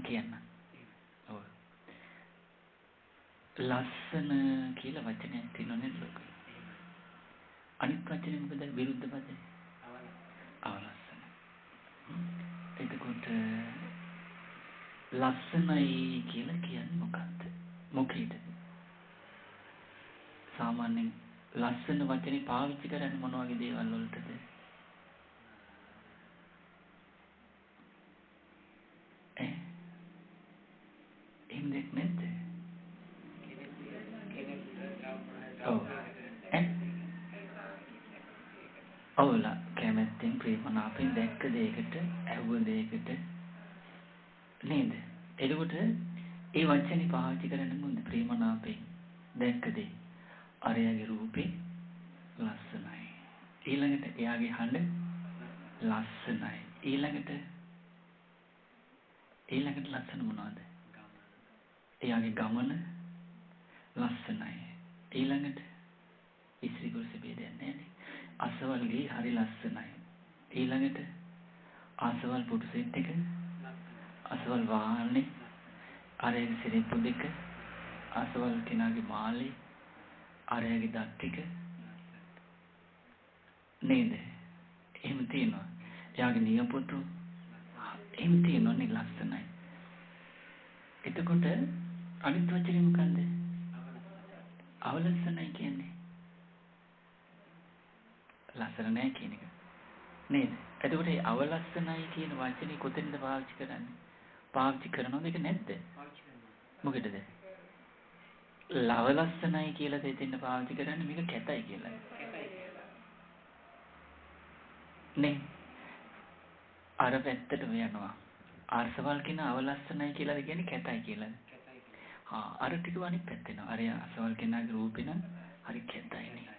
කියන්න. ඔව්. ලස්සන කියලා වචනයක් තියෙනවනේ ලෝකෙ. අනිත් වචනේ මොකද විරුද්ධ පදේ? අවලස්සන. එතකොට ලස්සනයි කියලා කියන්නේ මොකක්ද? මොකේද? සාමාන්‍යයෙන් ලස්සන වචනේ පාවිච්චි කරන්නේ මොන වගේ දේවල් වලටද? එහෙම නැද්ද? ඔව්ලා කැමැත්තෙන් ප්‍රේමනාපෙන් දැක්ක දෙයකට ඇහුව දෙයකට නේද? එතකොට ඒ වචනේ පාවිච්චි කරන්නේ මොකද? ප්‍රේමනාපෙන් දැක්ක දේ. අරයාගේ රූපේ ලස්සනයි. ඊළඟට එයාගේ හඬ ලස්සනයි. ඊළඟට ලස්සන මොනවද? එයාගේ ගමන ලස්සනයි. ඊළඟට ඉස්රි කුරුසි බෙදන්නේ නැහැ. අසවල් ගේ හරි ලස්සනයි. ඊළඟට අසවල් පුටු සෙට් එක අසවල් වාහනේ අරයාගේ සිරිප්පු දෙක අසවල් කෙනාගේ මාළේ අරයාගේ දත් ටික නේද? එහෙම තියෙනවා. එයාගේ නියපොතු එහෙම තියෙනවනේ ලස්සනයි. එතකොට අනිත් වචනේ මොකන්ද? අවලස්සනයි කියන්නේ ලස්සන නැහැ කියන එක නේද? එතකොට මේ අවලස්සනයි කියන වචනේ කොතෙන්ද පාවිච්චි කරන්නේ? පාවිච්චි කරනවද ඒක නැද්ද? මොකටද? ලවලස්සනයි කියලා දෙන්න පාවිච්චි කරන්නේ මේක කැතයි කියලා. නේ අර පැත්තටම යනවා. අරසවල් කියන අවලස්සනයි කියලා කියන්නේ කැතයි කියලා. අර ටික අනිත් පැත්ත යනවා. අර අසවල් කෙනාගේ රූපේ නම් හරි කැතයි නේ.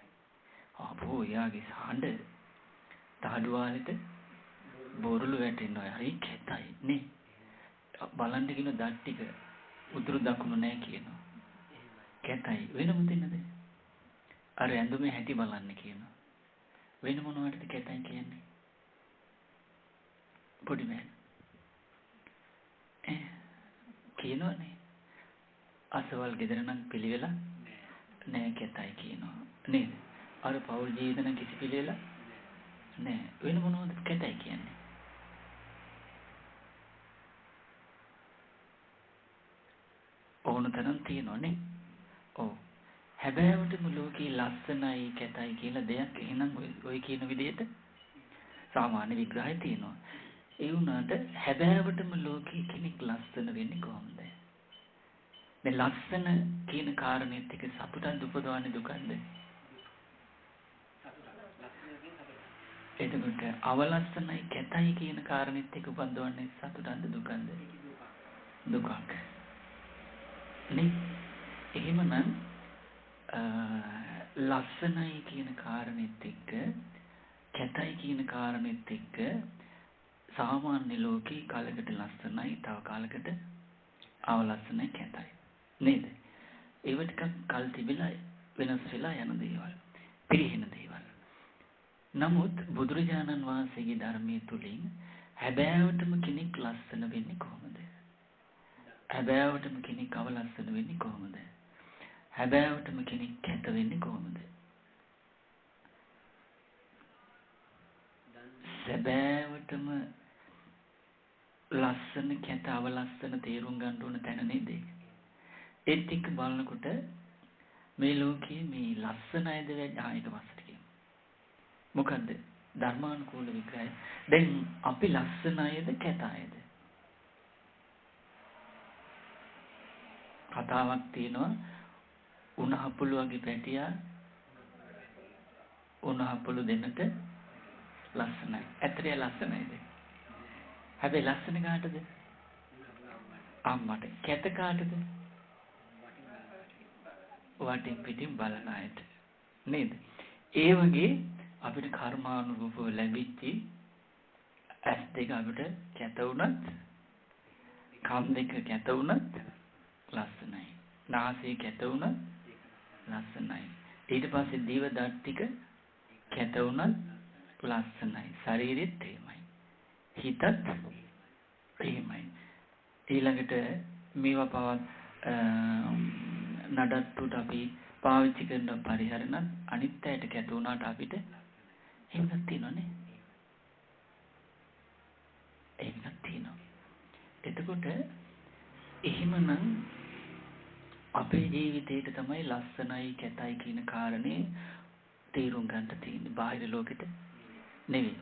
බෝ යාගේ හඬ තහඩුවාලෙට බොරළු වැටෙනවා. හරි කැතයි නේ. බලන්න කියන දත් ටික උතුරු දකුණු නැහැ කියනවා. කැතයි. වෙන මොකෙන්ද? අර ඇඳුමේ හැටි බලන්න කියනවා. වෙන මොනවටද කැතයි කියන්නේ? පොඩි මෑන්. කියනවනේ. අසවල් ගෙදර නම් පිළිවෙලා නෑ කැතයි කියනවා. නේද? අර පෞල් ජීවිත නම් කිසි පිළිවෙලා නෑ. වෙන මොනවද කැතයි කියන්නේ? ඕන තරම් තියෙනවනේ. ඔව්. හැබෑවටම ලෝකේ ලස්සනයි කැතයි කියලා දෙයක් එහෙනම් ඔය කියන විදිහට සාමාන්‍ය විග්‍රහය තියෙනවා. ඒ වුණාට හැබෑවටම ලෝකේ කෙනෙක් ලස්සන වෙන්නේ කොහොමද? මේ ලස්සන කියන කාරණේත් එක්ක සතුටක් උපදවන්නේ දුකද? එතකොට අවලස්සනයි කැතයි කියන කාරණේත් එක්ක උපදවන්නේ සතුටක්ද දුකද? දුකක්. නේ? එහෙමනම් ලස්සනයි කියන කාරණෙත් එක්ක කැතයි කියන කාරණෙත් එක්ක සාමාන්‍ය ලෝකේ කාලයකට ලස්සනයි තව කාලයකට අවලස්සනයි කැතයි නේද? ඒව ටිකක් කල් තිබිලා වෙනස් වෙලා යන දේවල් පිරිහෙන දේවල්. නමුත් බුදුරජාණන් වහන්සේගේ ධර්මයේ තුලින් හැබෑවටම කෙනෙක් ලස්සන වෙන්නේ කොහොමද? හැබෑවටම කෙනෙක් අවලස්සන වෙන්නේ කොහොමද? හැබෑවටම කෙනෙක් කැත වෙන්නේ කොහොමද? සැබෑවටම ලස්සන කැත අවලස්සන තේරුම් ගන්න ඕන තැන නේද? ඒත් එක්ක බලනකොට මේ ලෝකයේ මේ ලස්සනයිද ආයක වස්තු කියන. මොකද්ද? ධර්මානුකූල විග්‍රහය. දැන් අපි ලස්සනයිද කැතයිද? කතාවක් තියෙනවා උණහපුළු වගේ පැටියා උණහපුළු දෙන්නට ලස්සනයි. ඇත්තටම ලස්සනයිද? හැබැයි ලස්සන කාටද? අම්මට. කැත කාටද? වටින් පිටින් බලන අයට. නේද? ඒ වගේ අපිට කර්මානුරූපව ලැබිච්ච ඇස් දෙක අපිට කැත වුණත් කන් දෙක කැත වුණත් ලස්සනයි. නාසය කැත වුණත් ලස්සනයි. ඊට පස්සේ දිව දත් ටික කැත වුණත් ලස්සනයි. ශරීරෙත් එහෙමයි. හිතත් එහෙමයි. ඊළඟට මේවා පවත් නඩත්තුට අපි පාවිච්චි කරන පරිහරණත් අනිත් අයට කැත වුණාට අපිට එහෙමත් තියෙනවනේ. එහෙමත් තියෙනවා. එතකොට එහෙමනම් අපේ ජීවිතේට තමයි ලස්සනයි කැතයි කියන කාරණේ තේරුම් ගන්න තියෙන්නේ. බාහිර ලෝකෙට නෙවෙයි.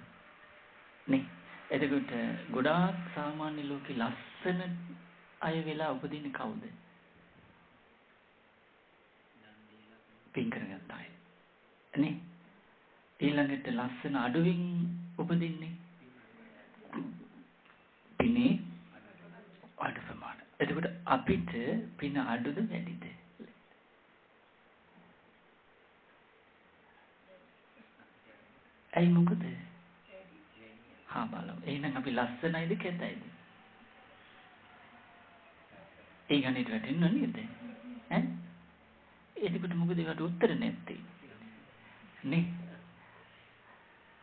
නේ. එතකොට ගොඩාක් සාමාන්‍ය ලෝකේ ලස්සන අය වෙලා උපදින්නේ කවුද? පින් කරගත්ත අය. නේ. ඊළඟට ලස්සන අඩුවින් උපදින්නේ පිනේ අඩු ප්‍රමාණය. එතකොට අපිට පින අඩුද වැඩිද? ඇයි මොකද? හා බලමු. එහෙනම් අපි ලස්සනයිද කැතයිද? ඒ ගණිත වැටෙන්නව නේද? ඈ? එතකොට මොකද ඒකට උත්තර නැත්තේ? නේ?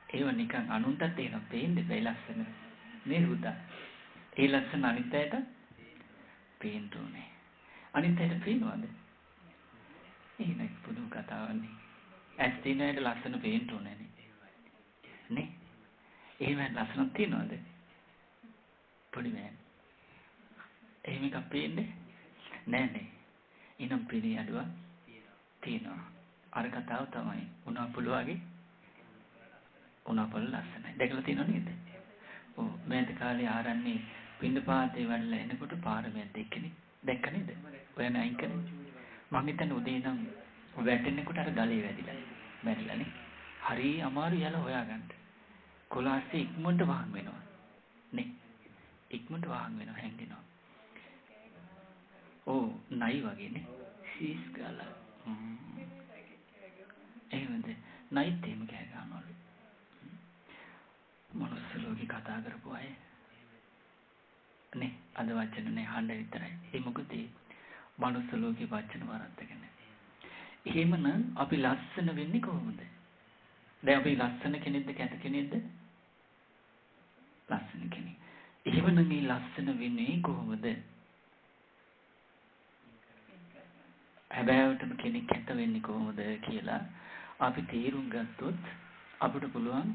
ඒව නිකන් අනුන්ටත් එහෙනම් පේන්නේ බෑ ලස්සන. නේද උදා? ඒ ලස්සන අනිත් අයට පේන්න ඕනේ. අනිත් අයට පේනවද? එහෙනම් පුදුම කතාවක්නේ. ඇස් තියෙන අයට ලස්සන පේන්න ඕනේ නේ. එහෙම ලස්සනක් තියනවද? පොඩි මෑන්. එහෙම එකක් පේන්නේ නෑනේ. එනම් පිළි අඩුවක් තියෙනවා. අර කතාව තමයි උනා පුළුවගේ උනා පොළ ලස්සනයි. දැකලා තියෙනව නේද? ඔව් මෑත කාලේ ආරන්නේ පින්නපාතේ වැඩලා එනකොට පාරමයක් දැක්ක නේද? ඔයන අයින් කරේ. මං හිතන්නේ උදේ ඉඳන් වැටෙනකොට අර ගලේ වැදිලානේ. හරි අමාරු යලා හොයාගන්න. කොලාස්සේ ඉක්මනට වහන් වෙනවා. නේ. ඉක්මනට වහන් වෙනවා හැංගෙනවා. ඕ නයි වගේනේ. සීස් ගාලා. එහෙමද? නයිත් එහෙම කෑ ගන්නවලු. මනුස්ස ලෝකේ කතා කරපු අය. නේ අද වචන නේ හඬ විතරයි. ඒ මොකද මනුස්ස ලෝකේ වචන වරද්දගෙන. එහෙමනම් අපි ලස්සන වෙන්නේ කොහොමද? දැන් අපි ලස්සන කෙනෙක්ද කැත කෙනෙක්ද? ලස්සන කෙනෙක්. එහෙමනම් මේ ලස්සන වෙන්නේ කොහොමද? හැබැයිවටම කෙනෙක් කැත වෙන්නේ කොහොමද කියලා අපි තේරුම් ගත්තොත් අපිට පුළුවන්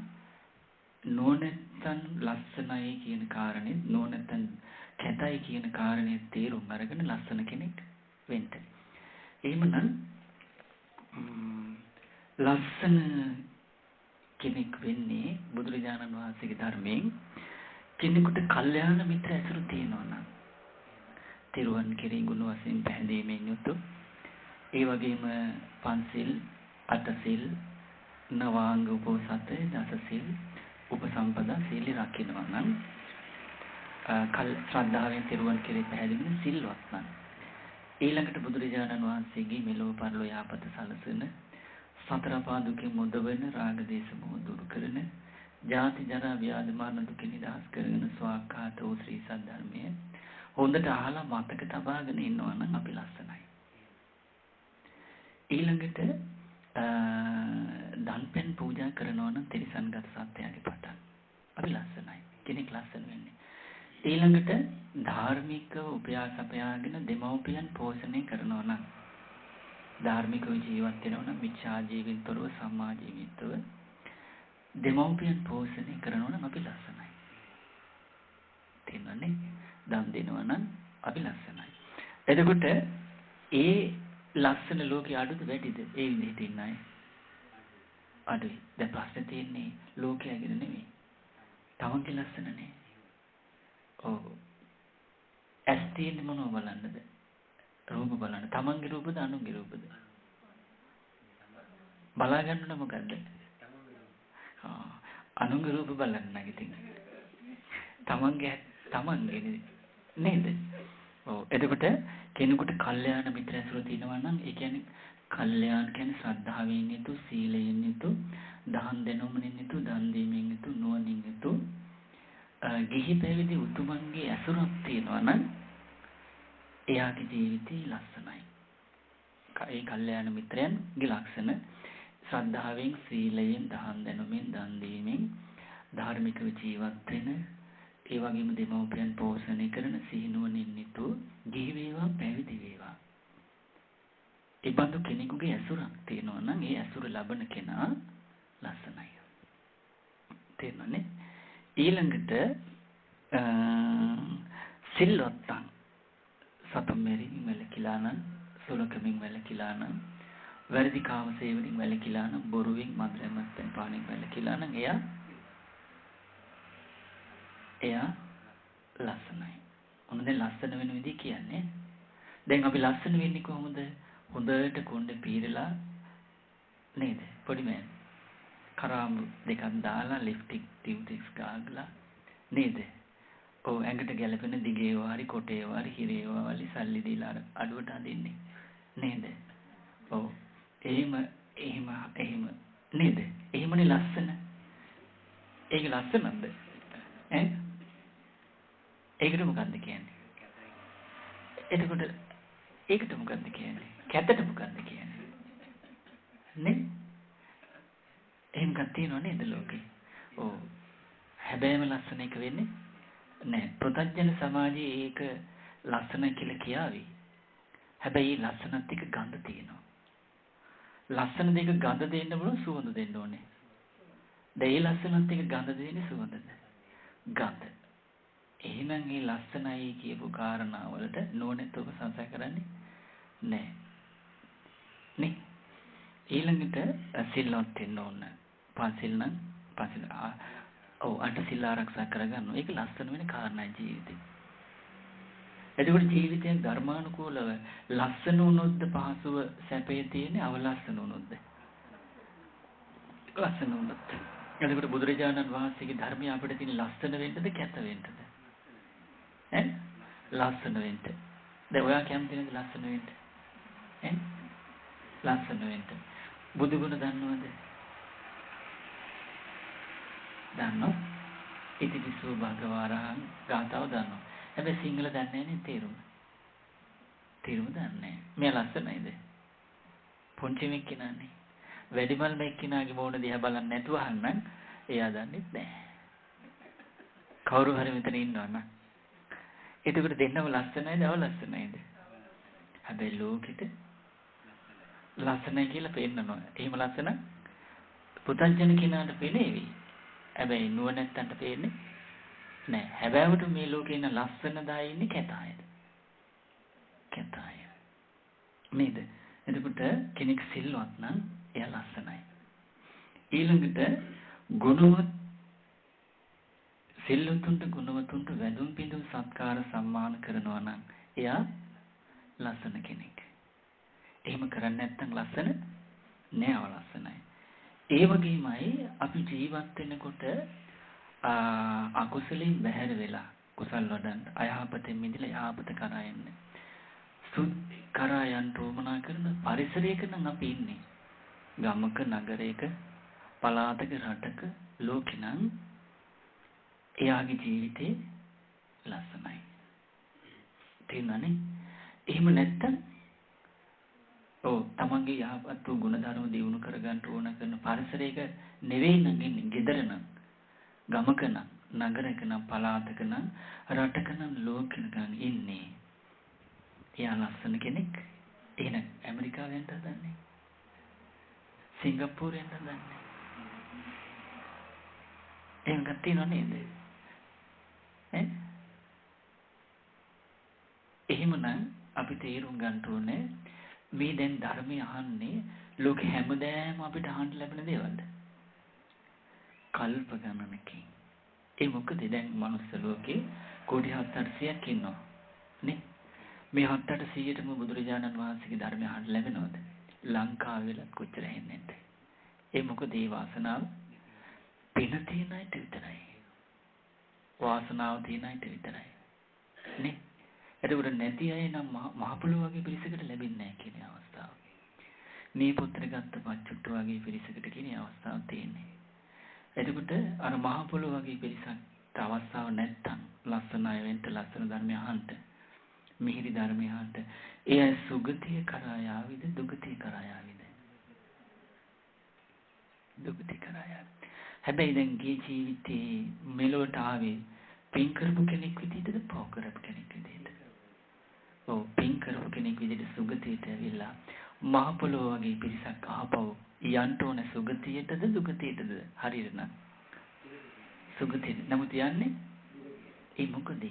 නොනැත්තන් ලස්සනයි කියන කාරණේ නොනැත්තන් කැතයි කියන කාරණේ තේරුම් අරගෙන ලස්සන කෙනෙක් වෙන්න. එහෙමනම් ලස්සන කෙනෙක් වෙන්නේ බුදුරජාණන් වහන්සේගේ ධර්මයෙන් කෙනෙකුට කල්යාණ මිත්‍ර ඇසුරු තියෙනවා නම් තිරුවන් කෙරෙහි ගුණ වශයෙන් පැහැදීමෙන් යුතු ඒ වගේම පන්සිල් අටසිල් නවාංග උපෝසත දසසිල් උපසම්පදා සීල රකින්නවා නම් කල් ශ්‍රද්ධාවෙන් තිරුවන් කෙරෙහි පැහැදීමෙන් සිල්වත් නම් ඊළඟට බුදුරජාණන් වහන්සේගේ මෙලොව පරලොව යාපත සලසන සතර පා දුකින් මුදවන රාග දේශ මොහ දුරු කරන ජාති ජරා ව්‍යාධි මරණ දුක නිදහස් කරගෙන ස්වාක්ඛාත වූ ශ්‍රී සද්ධර්මය හොඳට අහලා මතක තබාගෙන ඉන්නවා නම් අපි ලස්සනයි. ඊළඟට දන්පෙන් පූජා කරනවා නම් තිරිසන්ගත සත්‍යයන්ගේ පටන් අපි ලස්සනයි. කෙනෙක් ලස්සන වෙන්නේ. ඊළඟට ධාර්මිකව උපයාසපයාගෙන දෙමව්පියන් පෝෂණය කරනවා නම් ධාර්මිකව ජීවත් වෙනවා නම් මිච්ඡා ජීවිතවල සම්මා ජීවිතව දෙමව්පියන් පෝෂණය කරනවා නම් අපි ලස්සනයි. තේරෙනවනේ? දන් දෙනවා නම් අපි ලස්සනයි. එතකොට ඒ ලස්සන ලෝකේ අඩුද වැඩිද? ඒ විදිහට ඉන්න අය අඩුයි. දැන් ප්‍රශ්නේ තියෙන්නේ ලෝකයේ ගැන නෙමෙයි. තමන්ගේ ලස්සනනේ. ඔව්. ඇස් තියෙන්නේ මොනව බලන්නද? රූප බලන්න. තමන්ගේ රූපද අනුන්ගේ රූපද? බලා ගන්න මොකද්ද? අනුන්ගේ රූප බලන්න නැගිටින්න. තමන්ගේ නේද? ඔව්. එතකොට කෙනෙකුට කල්යාණ මිත්‍ර ඇසුර තියෙනවා නම් ඒ කියන්නේ කල්යාණ කියන්නේ ශ්‍රද්ධාවෙන් යුතු, සීලයෙන් යුතු, දහම් දෙනොමනින් යුතු, දන් දීමෙන් යුතු, නුවණින් යුතු ගිහි පැවිදි උතුමන්ගේ ඇසුරක් තියෙනවා නම් එයාගේ ජීවිතේ ලස්සනයි. ඒ කල්යාණ මිත්‍රයන්ගේ ලක්ෂණ ශ්‍රද්ධාවෙන්, සීලයෙන්, දහම් දෙනොමෙන්, දන් දීමෙන් ධාර්මිකව ජීවත් වෙන ඒ වගේම දෙමව්පියන් පෝෂණය කරන සිහිනුවණින් බඳු කෙනෙකුගේ ඇසුරක් තියෙනවා නම් ඒ ඇසුර ලබන කෙනා ලස්සනයි. තේරුණානේ? ඊළඟට සිල්වත්තන් සතුම් මෙරින් වැළකීලා නම්, සොරකමින් වැළකීලා නම්, වැරදි කාම සේවනයෙන් වැළකීලා නම්, බොරුවෙන් මද්ද්‍රව්‍යයෙන් පානෙන් වැළකීලා නම් එයා ලස්සනයි. ඔන්න දැන් ලස්සන වෙන විදිහ කියන්නේ. දැන් අපි ලස්සන වෙන්නේ කොහොමද? හොඳට කොණ්ඩේ පීරලා නේද? පොඩි මෑන්. කරාඹු දෙකක් දාලා ලිප්ස්ටික් ටියුබ්ස් ගාගලා නේද? ඔව් ඇඟට ගැලපෙන දිගේ වාරි කොටේ වාරි හිරේ වාරි සල්ලි දීලා අඩුවට අඳින්නේ නේද? ඔව්. එහෙම නේද? එහෙමනේ ලස්සන. ඒක ලස්සනද? ඈ? ඒකට මොකද්ද කියන්නේ? එතකොට ඒකට මොකද්ද කියන්නේ? කැතට මොකද්ද කියන්නේ? නේ? එහෙම ගන්න තියනව නේද ලෝකේ? ඔව්. හැබැයිම ලස්සන එක වෙන්නේ නැහැ. ප්‍රත්‍යඥ සමාජයේ ඒක ලස්සන කියලා කියාවි. හැබැයි ලස්සනත් එක ගඳ තියෙනවා. ලස්සන දෙක ගඳ දෙන්න බලන සුවඳ දෙන්න ඕනේ. දැන් ඒ ලස්සනත් එක ගඳ දෙන්නේ සුවඳද? ගඳ. එහෙනම් මේ ලස්සනයි කියපු කාරණාවලට නෝනෙත් ඔබ සංසය කරන්නේ නැහැ. නේ? ඊළඟට සිල්වත් වෙන්න ඕන. පන්සිල් නම් පන්සිල් අට සිල් ආරක්ෂා කරගන්න. ඒක ලස්සන වෙන කාරණා ජීවිතේ. එතකොට ජීවිතය ධර්මානුකූලව ලස්සන වුණොත්ද පහසුව සැපේ තියෙන්නේ අවලස්සන වුණොත්ද? ලස්සන වුණොත්. එතකොට බුදුරජාණන් වහන්සේගේ ධර්මය අපිට තියෙන ලස්සන වෙන්නද කැත වෙන්නද? ඈ? ලස්සන වෙන්න. දැන් ඔයා කැමති නේද ලස්සන වෙන්න? ඈ? ලස්සන වෙන්න. බුදුගුණ දන්නවද? දන්නව? ඉතිවිසු භගවරහං ගාතාව දන්නවා. හැබැයි සිංහල දන්නේ නැහැ නේ තේරුම. තේරුම දන්නේ නැහැ. මෙයා ලස්සනයිද? පුංචි මෙක්කිනානේ. වැඩිමල් මෙක්කිනාගේ මොන දිහා බලන්නේ නැතුව අහන්නම් එයා දන්නේ නැහැ. කවුරු හරි මෙතන ඉන්නවනම්. එතකොට දෙන්නම ලස්සනයිද අවලස්සනයිද? හැබැයි ලෝකෙට ලස්සනයි කියලා පෙන්නනවා. එහෙම ලස්සන පුතංජන කෙනාට පෙනේවි. හැබැයි නුවණැත්තන්ට පේන්නේ නෑ. හැබැයිවට මේ ලෝකේ ඉන්න ලස්සන දා ඉන්නේ කැතයද? කැතය. නේද? එතකොට කෙනෙක් සිල්වත් නම් එයා ලස්සනයි. ඊළඟට ගුණවත් සිල්වතුන්ට ගුණවතුන්ට වැඳුම් පිඳුම් සත්කාර සම්මාන කරනවා නම් එයා ලස්සන කෙනෙක්. එහෙම කරන්නේ නැත්නම් ලස්සන නෑ අවලස්සනයි. ඒ වගේමයි අපි ජීවත් වෙනකොට අකුසලෙන් බැහැර වෙලා කුසල් වඩන්න අයහපතෙන් මිදලා යහපත කරා යන්න. කරා යන්න උවමනා කරන පරිසරයක නම් අපි ඉන්නේ. ගමක නගරයක පළාතක රටක ලෝකෙනම් එයාගේ ජීවිතේ ලස්සනයි. තේරුණානේ? එහෙම නැත්තම් තමන්ගේ යහපත් වූ ගුණධර්ම දියුණු කරගන්න ඕන කරන පරිසරයක නෙවෙයි නම් ඉන්නේ. ගෙදර නම්, ගමක නම්, නගරයක නම්, පළාතක නම්, රටක නම්, ලෝකෙක නම් ඉන්නේ. එයා ලස්සන කෙනෙක්. එහෙනම් ඇමරිකාවෙන් හදන්නේ. සිංගප්පූරුවෙන් හදන්නේ. එහෙම ගත්තිනව නේද? එහෙමනම් අපි තේරුම් ගන්න ඕනේ මේ දැන් ධර්මය අහන්නේ ලෝක හැමදේම අපිට අහන්න ලැබෙන දේවල්ද? කල්ප ගණනකින්. ඒ මොකද දැන් මනුස්ස ලෝකේ කෝටි 700ක් ඉන්නවා. නේ? මේ 700%ටම බුදුරජාණන් වහන්සේගේ ධර්මය අහන්න ලැබෙනවද? ලංකාවෙලත් කොච්චර හෙන්නේ නැද්ද? ඒ මොකද ඒ වාසනාව පින තියෙන අයට විතරයි. වාසනාව තියෙන අයට විතරයි. නේ? එතකොට නැති අය නම් මහ පොළොව වගේ පිරිසකට ලැබෙන්නේ නැහැ කියන අවස්ථාව. මේ පොතේ ගත්ත පච්චුට්ට වගේ පිරිසකට කියන අවස්ථාව තියෙන්නේ. එතකොට අර මහ පොළොව වගේ පිරිසකට අවස්ථාව නැත්තම් ලස්සන අය වෙන්න ලස්සන ධර්මය අහන්න මිහිරි ධර්මය අහන්න ඒ අය සුගතිය කරා යාවිද දුගතිය කරා යාවිද? දුගතිය කරා යාවි. හැබැයි දැන් ගේ ජීවිතේ මෙලොවට ආවේ පින් කරපු කෙනෙක් විදිහටද පව් කරපු කෙනෙක් විදිහටද? පින් කරපු කෙනෙක් විදිහට සුගතියට ඇවිල්ලා මහ පොළොව වගේ පිරිසක් ආපහු යන්න ඕන සුගතියටද දුගතියටද? හරියට නම් සුගතියට. නමුත් යන්නේ ඒ මොකද?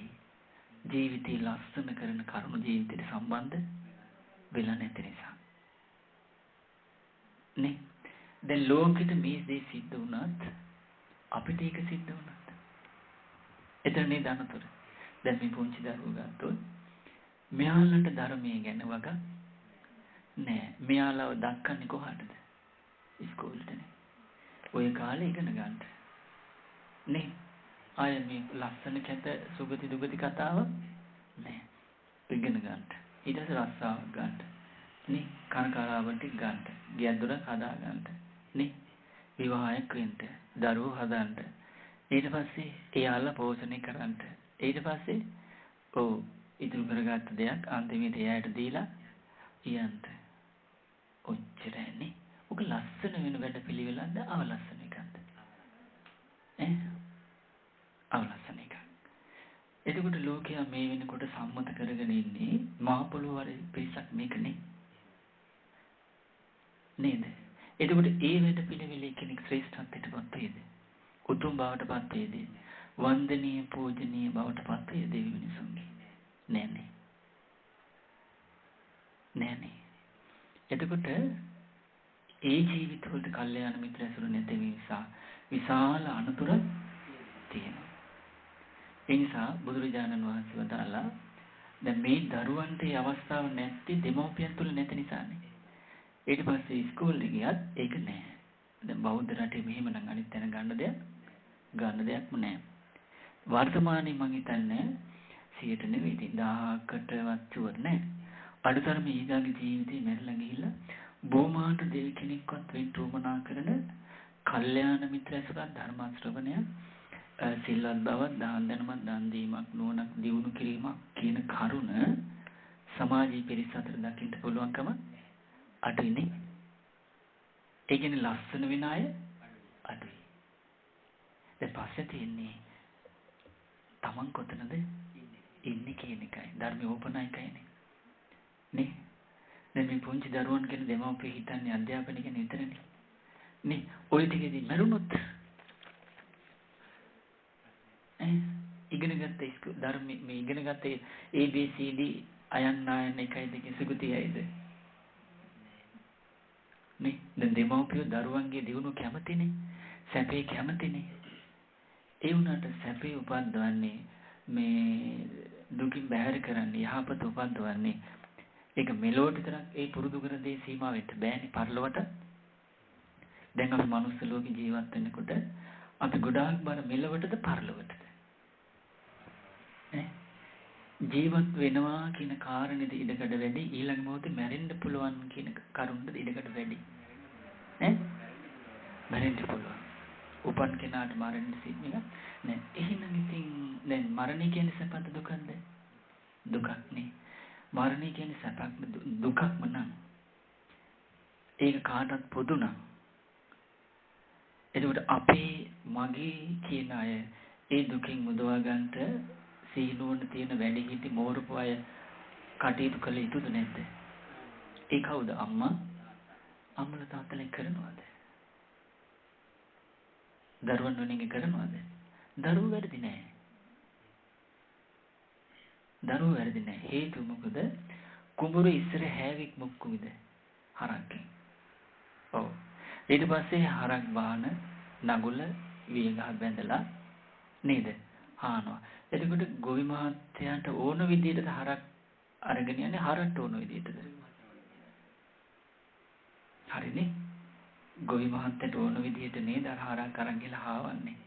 ජීවිතය ලස්සන කරන කරුණු ජීවිතයට සම්බන්ධ වෙලා නැති නිසා. නේ? දැන් ලෝකෙට මේ දේ සිද්ධ වුණත් අපිට ඒක සිද්ධ වුණත් එතනනේ දනතොර. දැන් මේ පුංචි දරුවෝ ගත්තොත් මෙයාලට ධර්මයේ ගැන වග නෑ. මෙයාලව දක්කන්නේ කොහටද? ඉස්කෝලේටනේ. ඔය කාලේ ඉගෙන ගන්න. නේ? අය මේ ලස්සන කැත සුගති දුගති කතාව නෑ. ඉගෙන ගන්න. ඊට පස්සේ රස්සාව ගන්න. නේ? කනකාරාවට ගන්න. ගියක් දොරක් හදා ගන්න. නේ? විවාහයක් වෙන්න. දරුවෝ හදන්න. ඊට පස්සේ එයාලා පෝෂණය කරන්න. ඊට පස්සේ ඔව් ඉතුරු කරගත්ත දෙයක් අන්තිමට එයාට දීලා යන්න. ඔච්චරනේ. ඔක ලස්සන වෙන වැඩ පිළිවෙලක්ද අවලස්සන එකක්ද? අවලස්සන එකක්. එතකොට ලෝකයා මේ වෙනකොට සම්මත කරගෙන ඉන්නේ මහ පොළොව වල පිරිසක් මේකනේ. නේද? එතකොට ඒ වැඩ පිළිවෙලේ කෙනෙක් ශ්‍රේෂ්ඨත්වයටපත් වේද? උතුම් බවටපත් වේද? වන්දනීය පූජනීය බවටපත් වේද දෙවි මිනිසුන්ගේ? නෑනේ. නෑනේ. එතකොට ඒ ජීවිතවලට කල්යාණ මිත්‍ර ඇසුර නැති නිසා විශාල අනතුරක් තියෙනවා. ඒ නිසා බුදුරජාණන් වහන්සේ වදාළා දැන් මේ දරුවන්ට මේ අවස්ථාව නැති දෙමව්පියන් තුල නැති නිසානේ. ඊට පස්සේ ඉස්කෝලේ ගියත් ඒක නෑ. දැන් බෞද්ධ රටේ මෙහෙම නම් අනිත් තැන ගන්න දෙයක්ම නෑ. වර්තමානයේ මං හිතන්නේ 100ට නෙවෙයි 1000කටවත් ෂුවර් නෑ. අඩුතරම ඊගාගේ ජීවිතේ මැරලා ගිහිල්ලා බොමාට දෙවි කෙනෙක්වත් වෙන්න උවමනා කරන කල්යාණ මිත්‍ර ඇසුරක් ධර්ම ශ්‍රවණය සිල්වත් බවක් දාන දැනුමක් දන් දීමක් නුවණක් දියුණු කිරීමක් කියන කරුණ සමාජීය පිරිස අතර දකින්න පුළුවන්කම අඩුයිනේ. ඒ කියන්නේ ලස්සන වෙන අය අඩුයි. දැන් පස්සේ තියෙන්නේ තමන් කොතනද ඉන්නේ කියන එකයි. ධර්ම ඕපනයිකයිනේ. නේ? දැන් මේ පුංචි දරුවන් ගැන දෙමව්පිය හිතන්නේ අධ්‍යාපනය ගැන විතරනේ. නේ? ඔය ටිකේදී මරුණොත් ඉගෙනගත්ත ධර්ම මේ ඉගෙනගත්ත ABCD අයන් නායන එකයි දෙකේ සුගතියයිද? නේ? දැන් දෙමව්පිය දරුවන්ගේ දියුණුව කැමතිනේ. සැපේ කැමතිනේ. ඒ වුණාට සැපේ උපද්දවන්නේ මේ දුකින් බැහැර කරන්නේ යහපත උපද්දවන්නේ ඒක මෙලොවට විතරක් ඒ පුරුදු කර දේ සීමා වෙන්න බෑනේ පරලොවට. දැන් අපි මනුස්ස ලෝකේ ජීවත් වෙනකොට අපි ගොඩාක් බර මෙලොවටද පරලොවටද? ජීවත් වෙනවා කියන කාරණේද ඉඩකඩ වැඩි ඊළඟ මොහොතේ මැරෙන්න පුළුවන් කියන කරුණද ඉඩකඩ වැඩි? මැරෙන්න පුළුවන්. උපන් කෙනාට මරන්න සිද්ධ නෑ. එහෙනම් ඉතින් දැන් මරණය කියන්නේ සැපද දුකද? දුකක් නේ. මරණය කියන්නේ සැපක් දුකක්ම නම් ඒක කාටවත් පොදු නම් එතකොට අපේ මගේ කියන අය ඒ දුකින් මුදවා ගන්නට සීනුවන තියෙන වැඩි හිටි මෝරපු අය කටයුතු කළ යුතුද නැද්ද? ඒ කවුද? අම්මා තාත්තලා කරනවද? දරුවන් වෙනින් කරනවද? දරුවෝ වැරදි නෑ. දරුවෝ වැරදි නෑ. හේතුව මොකද? කුඹුරු ඉස්සර හැවෙක් මුක්කුවිද? හරක්කෙන්. ඔව්. ඊට පස්සේ හරක් බාන නගුල වියගහ බැඳලා නේද? හානවා. එතකොට ගොවි මහත්තයාට ඕන විදිහට හරක් අරගෙන යන්නේ හරට ඕන විදිහටද? හරිනේ. ගොවි මහත්තයාට ඕන විදිහට නේද හරක් අරන් ගිහලා හාවන්නේ.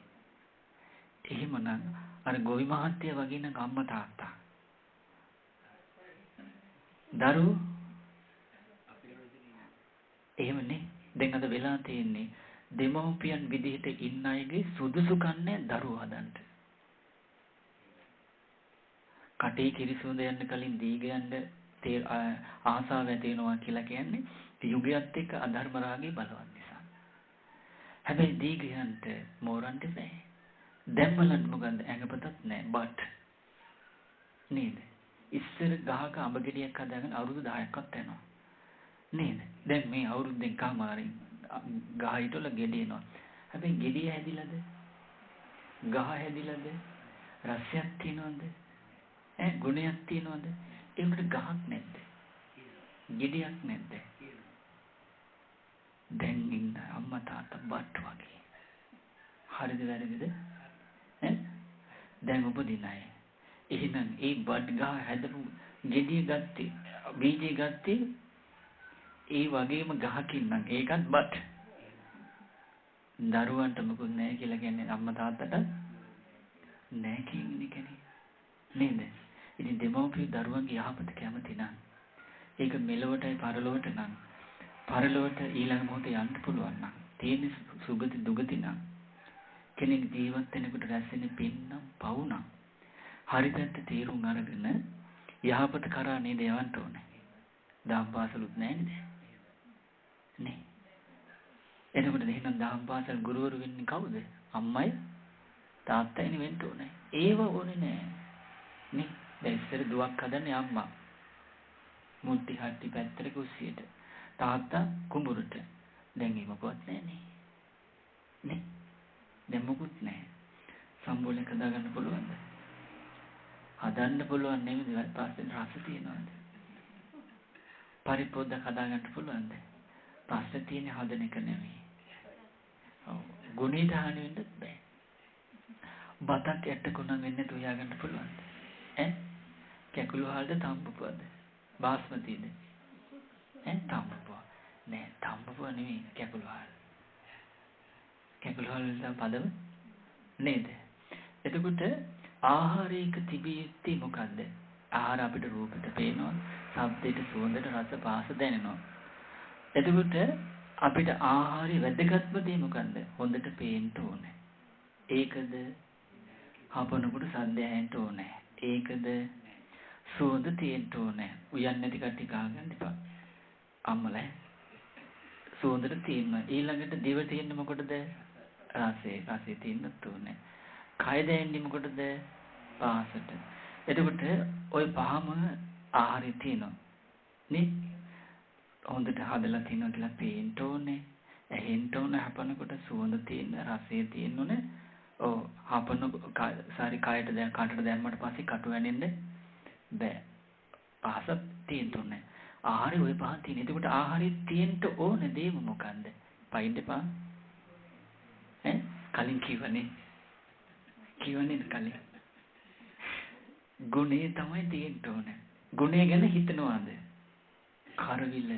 එහෙමනම් අර ගොවි මහත්තයා වගේ නම් අම්මා තාත්තා දරුවෝ එහෙමනේ. දැන් අද වෙලා තියෙන්නේ දෙමව්පියන් විදිහට ඉන්න අයගේ සුදුසුකම් නැහැ දරුවෝ හදන්න. කටේ කිරිසුඳ යන්න කලින් දීග යන්න ආසාව ඇති වෙනවා කියලා කියන්නේ යුගයත් එක්ක අධර්ම රාගයේ බලවත් නිසා. හැබැයි දීග යන්න මෝරන්න බෑ. දැන් බලන්න මොකද්ද ඇඟපතත් නැහැ බට් නේද? ඉස්සර ගහක අඹ ගෙඩියක් හදාගෙන අවුරුදු 10ක්වත් යනවා. නේද? දැන් මේ අවුරුද්දෙන් කමාරින් ගහ හිටවල ගෙඩියනවා. හැබැයි ගෙඩිය හැදිලාද? ගහ හැදිලාද? රසයක් තියනවද? ගුණයක් තියනවද? ඒකට ගහක් නැද්ද? ගෙඩියක් නැද්ද? දැන් ඉන්න අම්මා තාත්තා බට් වගේ. හරිද වැරදිද? දැන් උපදින අය. එහෙනම් ඒ බට් ගහ හැදපු ගෙඩිය ගත්තේ බීජය ගත්තේ ඒ වගේම ගහකින් නම් ඒකත් බට්. දරුවන්ට මොකුත් නැහැ කියලා කියන්නේ අම්මා තාත්තට නැහැ කියන්නේ කෙනෙක්. නේද? ඉතින් දෙමව්පිය දරුවන්ගේ යහපත කැමති නම් ඒක මෙලොවටයි පරලොවට නම් පරලොවට ඊළඟ මොහොතේ යන්න පුළුවන් නම් තියෙන සුගති දුගති නම් කෙනෙක් ජීවත් වෙනකොට රැස්වෙන පින් නම් පව් නම් හරි පැත්ත තේරුම් අරගෙන යහපත කරා නේද යවන්න ඕනේ. දහම් පාසලුත් නැහැ නේද? නේ. එතකොට එහෙනම් දහම් පාසල් ගුරුවරු වෙන්නේ කවුද? අම්මයි තාත්තයිනේ වෙන්න ඕනේ. ඒව ඕනේ නෑ. නේ. දැන් ඉස්සර දුවක් හදන්නේ අම්මා. මුට්ටි හට්ටි පැත්තට කුස්සියට. තාත්තා කුඹුරට. දැන් ඒ මොකවත් නෑනේ. නේ. දැන් මොකුත් නෑ. සම්බෝලයක් හදාගන්න පුළුවන්ද? හදන්න පුළුවන් නෙමෙයි පස්සේ රස තියනවාද? පරිප්පොද්දක් හදාගන්න පුළුවන්ද? පස්සේ තියෙන හදන එක නෙමෙයි. ඔව්. ගුණයට හානි වෙන්නත් බෑ. බතක් ඇටකුණක් වෙන්න තුයාගන්න පුළුවන්ද? කැකුළු හාල්ද තම්බපුවද? බාස්මතිද? තම්බපුව. නෑ තම්බපුව නෙමෙයි කැකුළු හාල්. කැකුළු හාල් වල පදව නේද? එතකොට ආහාරයක තිබිය යුත්තේ මොකද්ද? ආහාර අපිට රූපෙට පේනවා, ශබ්දයට, සුවඳට, රස, පහස දැනෙනවා. එතකොට අපිට ආහාරي වැදගත්ම දේ මොකද්ද? හොඳට පේන්න ඕනේ. ඒකද හපනකොට සද්ද ඇහෙන්න ඕනේ. ඒකද සුවඳ තියෙන්න ඕනේ. උයන් නැති කට්ටිය කහගන්න එපා. අම්මලා සුවඳට තියෙන්න. ඊළඟට දිව තියෙන්න මොකටද? රසය තියෙන්නත් ඕනේ. කය දැනෙන්නේ මොකටද? පහසට. එතකොට ওই පහම ආහාරය තියෙනවා. නේ? හොඳට හදලා තියනවා කියලා පේන්න ඕනේ. ඇහෙන්න ඕනේ හපනකොට සුවඳ තියෙන රසය තියෙන්න ඕනේ. ඔව් හපන සාරි කයට දැන් කටට දැම්මට පස්සේ කටු වැනෙන්න බෑ. පහස තියෙන්න ඕනේ. ආහාරي ওই පහ තියෙන. එතකොට ආහාරي තියෙන්න ඕනේ දේම මොකන්ද? පයින් දෙපා. කලින් කිව්වනේ. කිව්වනේ කලින්. ගුණේ තමයි තියෙන්න ඕනේ. ගුණේ ගැන හිතනවාද? කරවිල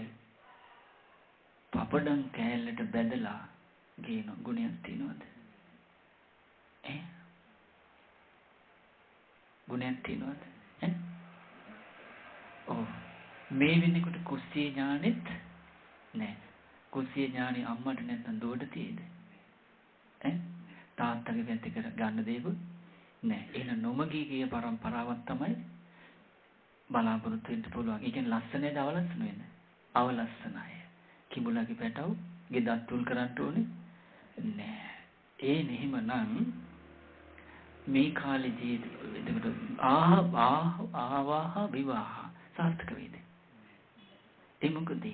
පපඩම් කෑල්ලට බැදලා ගේන ගුණයක් තියනවද? ගුණයක් තියනවද? ඔව් මේ වෙනකොට කුස්සිය ඥානෙත් නෑ. කුස්සිය ඥානෙ අම්මට නැත්නම් දුවට තියෙද? තාත්තගේ පැත්තේ කර ගන්න දේකුත් නෑ. එහෙනම් නොමගී ගිය පරම්පරාවක් තමයි බලාපොරොත්තු වෙන්න පුළුවන්. ඒ කියන්නේ ලස්සනේද අවලස්සන වෙන? අවලස්සනයි. කිඹුලගේ පැටව ගෙදත් තුල් කරන්න ඕනේ නෑ. ඒ නෙහිමනම් මේ කාලේ ජීවිතේ ආවාහ විවාහ සාර්ථක වේද? ඒ මොකද?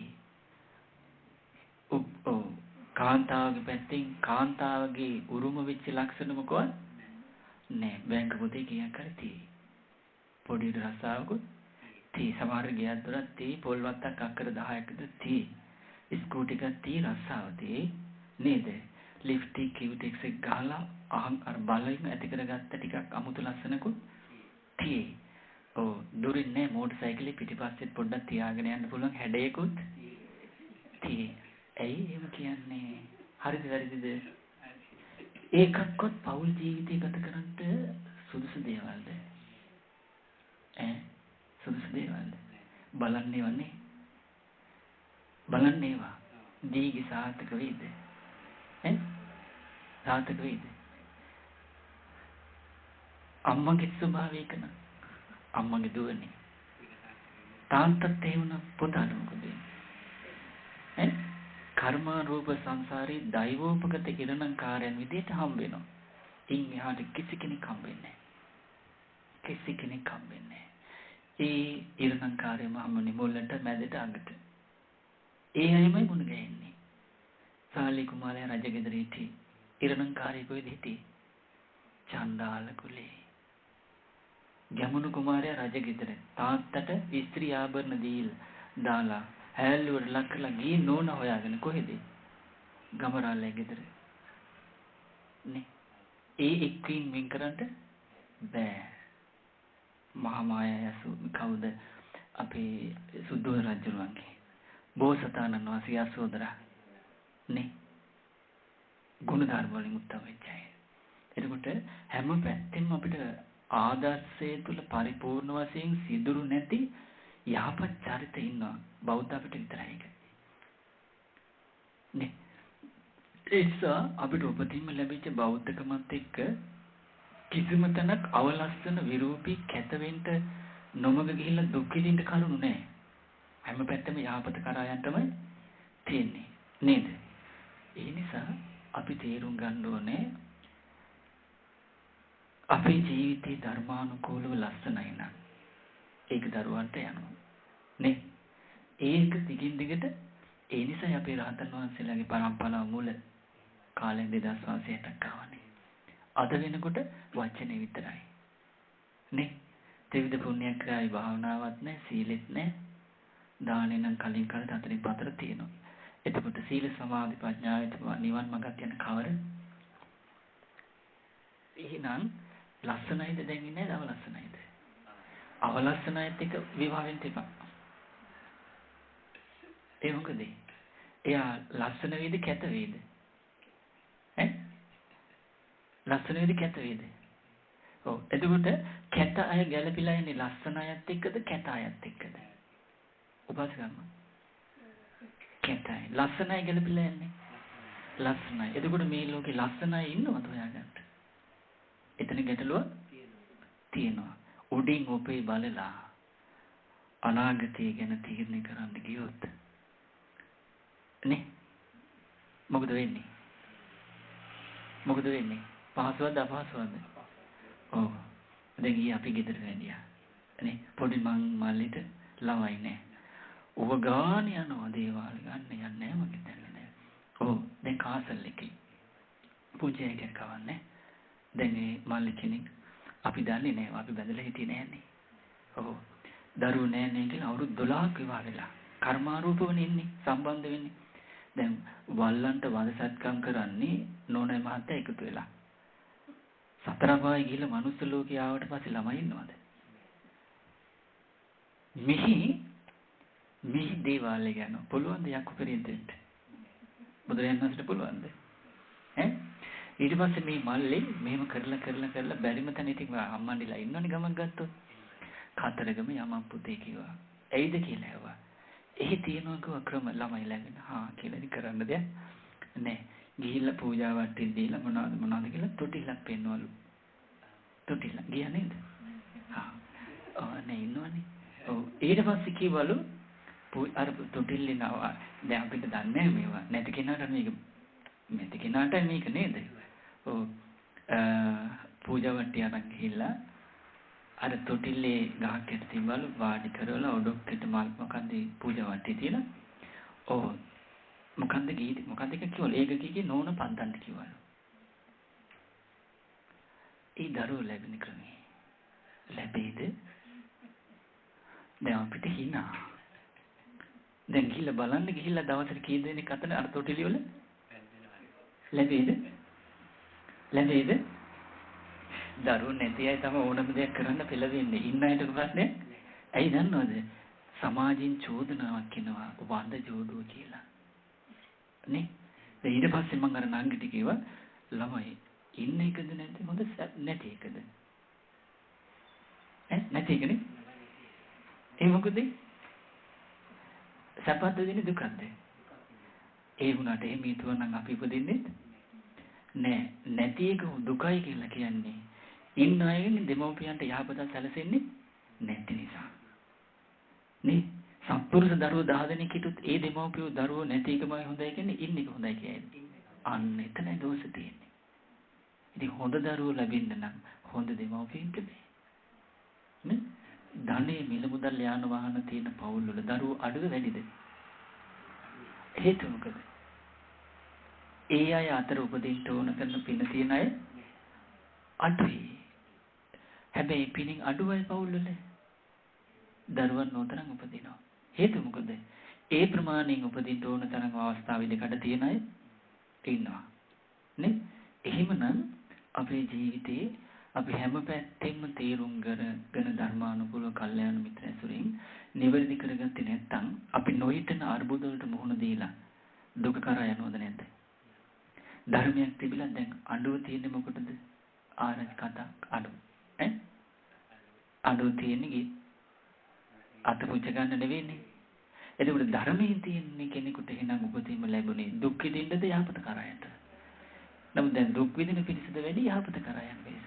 කාන්තාවගේ පැත්තෙන් කාන්තාවගේ උරුම වෙච්ච ලක්ෂණ මොකවත් නෑ. බැංක පොතේ කීයක් හරි තියෙයි. පොඩි රස්සාවකුත් තියෙයි. සමහර ගෙයක් දොරක් තියෙයි. පොල් වත්තක් අක්කර 10කට තියෙයි. ස්කූටි එකක් තියෙයි රස්සාව තියෙයි. නේද? ලිප්ස්ටික් කියුටෙක්ස් එක ගහලා අර බලයින් ඇති කරගත්ත ටිකක් අමුතු ලස්සනකුත් තියෙයි. ඔව් දුරින් නෑ මෝටර් සයිකලේ පිටිපස්සෙත් පොඩ්ඩක් තියාගෙන යන්න පුළුවන් හැඩයකුත් තියෙයි. ඇයි එහෙම කියන්නේ? හරිද වැරදිද? ඒකක්වත් පෞල් ජීවිතය ගත කරන්න සුදුසු දේවල්ද? සුදුසු දේවල්ද? බලන්නේ වනේ. බලන්නේ ඒවා. දීගි සාර්ථක වේද? සාර්ථක වේද? අම්මගේ ස්වභාවය එක නම් අම්මගේ දුවනේ. තාත්තත් ඒ වුණා පුතාට මොකද වෙන්නේ? කර්මාරූප සංසාරේ දෛවෝපගත ඉරණංකාරයන් විදිහට හම්බ වෙනවා. ඉන් එහාට කිසි කෙනෙක් හම්බෙන්නේ නැහැ. කිසි කෙනෙක් හම්බෙන්නේ නැහැ. ඒ ඉරණංකාරයම හම්බුනේ මුලට මැදට අගට. ඒ අයමයි මුණ ගැහෙන්නේ. සාලි කුමාරයා රජගෙදර හිටියේ. ඉරණංකාරයෙක් කොහෙද හිටියේ? චණ්ඩාල කුලේ. ගැමුණු කුමාරයා රජගෙදර තාත්තට ස්ත්‍රී ආභරණ දාලා හැල්ලුවට ලක් කරලා ගියේ නෝනා හොයාගෙන කොහෙද? ගමරාල්ලේ ගෙදර. නේ. ඒ එක්කින් වෙන් කරන්න බෑ. මහා මායාව කවුද? අපේ සුද්ධෝද රජුණන්ගේ බෝසතාණන් වහන්සේ යසෝදරා නේ. ගුණධර්ම වලින් උත්තම වෙච්චයි. එතකොට හැම පැත්තෙම අපිට ආදර්ශය තුල පරිපූර්ණ වශයෙන් සිදුරු නැති යහපත් චරිත ඉන්නවා. බෞද්ධ අපිට විතරයි ඒක. නේ. ඒසා අපිට උපතින්ම ලැබිච්ච බෞද්ධකමත් එක්ක කිසිම තැනක් අවලස්සන විරූපී කැතවෙන්න නොමග ගිහිල්ලා දුක් විඳින්න කරුණු නැහැ. හැම පැත්තම යහපත කරා යන්න තමයි තියෙන්නේ. නේද? ඒ නිසා අපි තේරුම් ගන්න ඕනේ අපේ ජීවිතේ ධර්මානුකූලව ලස්සනයි නම් ඒක දරුවන්ට යනවා. නේ? ඒක දිගින් දිගට ඒ නිසා අපේ රහතන් වහන්සේලාගේ පරම්පරාව මුල කාලෙන් 2560ක් ආවනේ. අද වෙනකොට වචනේ විතරයි. නේ? ත්‍රිවිධ පුණ්‍යක්‍රියායි භාවනාවක් නැහැ, සීලෙත් නැහැ. දානෙ නම් කලින් කාලේ හතරින් පතර තියෙනවා. එතකොට සීල සමාධි ප්‍රඥාවෙත් නිවන් මඟට යන කවර? එහෙනම් ලස්සනයිද දැන් ඉන්නේ නැද අවලස්සනයිද? අවලස්සනයිත් එක විවාහෙන් තිබා. ඒ මොකද? එයා ලස්සන වේද කැත වේද? ඈ? ලස්සන වේද කැත වේද? ඔව්. එතකොට කැත අය ගැළපිලා ඉන්නේ ලස්සන අයත් එක්කද කැත අයත් එක්කද? උපස්ගම. කැතයි. ලස්සන අය ගැළපිලා යන්නේ. ලස්සනයි. එතකොට මේ ලෝකේ ලස්සන අය ඉන්නවද හොයාගන්න? එතන ගැටලුව තියෙනවා. උඩින් ඔපේ බලලා අනාගතය ගැන තීරණය කරන්න ගියොත් නේ මොකද වෙන්නේ? මොකද වෙන්නේ? පහසුවද අපහසුවද? ඔව්. දැන් ඊ අපි ගෙදර වැඩියා. නේ පොඩි මල්ලිට ළමයි නෑ. ඌව ගාන යනවා දේවාල ගන්න යන්නේ නෑ මගේ දැන්නේ නෑ. ඔව් දැන් කාසල් එකේ පුංචි එකෙක් කවන්නේ. දැන් මේ මල්ලි කෙනෙක් අපි දන්නේ නෑ අපි බැඳලා හිටියේ නෑනේ. ඔව්. දරුවෝ නෑනේ කියලා අවුරුදු 12ක් විවාහ වෙලා. කර්මාරූපවනේ ඉන්නේ සම්බන්ධ වෙන්නේ. දැන් වල්ලන්ට වදසත්කම් කරන්නේ නෝනයි මහත්තයා එකතු වෙලා. සතර පායි ගිහලා මනුස්ස ලෝකේ ආවට පස්සේ ළමයි ඉන්නවද? මිහි දේවාලේ යන පුළුවන් දෙයක් උපරින් දෙන්න. බුදුරජාණන් වහන්සේට පුළුවන්ද? ඈ ඊට පස්සේ මේ මල්ලේ මෙහෙම කරලා බැරිම තැන ඉතින් අම්මන්ඩිලා ඉන්නවනේ ගමක් ගත්තොත්. කතරගම යමන් පුතේ කිව්වා. ඇයිද කියලා ඇහුවා. එහි තියෙනවා ක්‍රම ළමයි ළඟන. හා කියලා ඉතින් කරන්න දෙයක් නෑ. ගිහිල්ලා පූජාවක් දීලා මොනවද කියලා තොටිල්ලක් පෙන්නවලු. තොටිල්ල ගියා නේද? හා. නේ ඉන්නවනේ. ඔව් ඊට පස්සේ කිව්වලු අර තොටිල්ලේ නවා දැන් අපිට දන්නේ මේවා. නැති කෙනාට මේක නේද? ඔව් පූජාවට යන ගිහිල්ලා අර තොටිල්ලේ ගහක් යට තිබ්බලු වාඩි කරලා ඔඩොක්කට මල් මොකන්ද පූජාවට තියලා ඔව් මොකන්ද කිව්වලු ඒක කිව්වේ නෝන පන්දන්ට කිව්වලු ඒ දරුවෝ ලැබෙන ක්‍රමේ ලැබෙයිද දැන් අපිට hina දැන් ගිහිල්ලා බලන්න ගිහිල්ලා දවසට කී දෙනෙක් අතන අර තොටිලි වල ලැබෙයිද දරුවෝ නැති අය තම ඕනම දෙයක් කරන්න පෙළවෙන්නේ. ඉන්න අයට ප්‍රශ්නේ ඇයි දන්නවද? සමාජයෙන් චෝදනාවක් එනවා වඳ ජෝඩුව කියලා. නේ? ඊට පස්සේ මම අර නංගිට කිව්වා ළමයි ඉන්න එකද නැති හොඳ නැති එකද? නැති එකනේ. ඒ මොකද? සපත් දෙන්නේ දුකක්ද? ඒ වුණාට එහෙම හිතුවා නම් අපි උපදින්නේ නෑ. නැති එක දුකයි කියලා කියන්නේ ඉන්න අයගේ දෙමව්පියන්ට යහපත සැලසෙන්නේ නැති නිසා. නේ? සත්පුරුෂ දරුවෝ 10 දෙනෙක් හිටුත් ඒ දෙමව්පියෝ දරුවෝ නැති එකමයි හොඳයි කියන්නේ ඉන්න එක හොඳයි කියන්නේ. අන්න එතනයි දෝෂ තියෙන්නේ. ඉතින් හොඳ දරුවෝ ලැබෙන්න නම් හොඳ දෙමව්පියන්ට බෑ. නේ? ධනෙ මිල මුදල් යාන වාහන තියෙන පවුල් වල දරුවෝ අඩුද වැඩිද? හේතුව මොකද? ඒ අය අතර උපදින්න ඕන කරන පින තියෙන අය අඩුයි. හැබැයි පිනින් අඩුවයි පවුල්වල දරුවන් නොතරම් උපදිනවා. හේතුව මොකද? ඒ ප්‍රමාණයෙන් උපදින්න ඕන තරම් අවස්ථා විදිහකට තියෙන අය ඉන්නවා. නේ? එහෙමනම් අපේ ජීවිතේ අපි හැම පැත්තෙම තීරුම් ගන්න ධර්මානුකූලව කල්යාණ මිත්‍ර ඇසුරින් නිවැරදි කරගත්තේ නැත්නම් අපි නොහිතන අර්බුද වලට මුහුණ දීලා දුක කරා යනවද නැද්ද? ධර්මයක් තිබිලා දැන් අඬුව තියෙන්නේ මොකටද? ආරංචි කතා අඬුව. අඬුව තියෙන්නේ අත පුච්ච ගන්න නෙවෙයිනේ. එතකොට ධර්මයේ තියෙන්නේ කෙනෙකුට එහෙනම් උපතීම ලැබුණේ දුක් විඳින්නද යහපත කරා යන්නද? නමුත් දැන් දුක් විඳින පිරිසද වැඩි යහපත කරා යන පිරිස.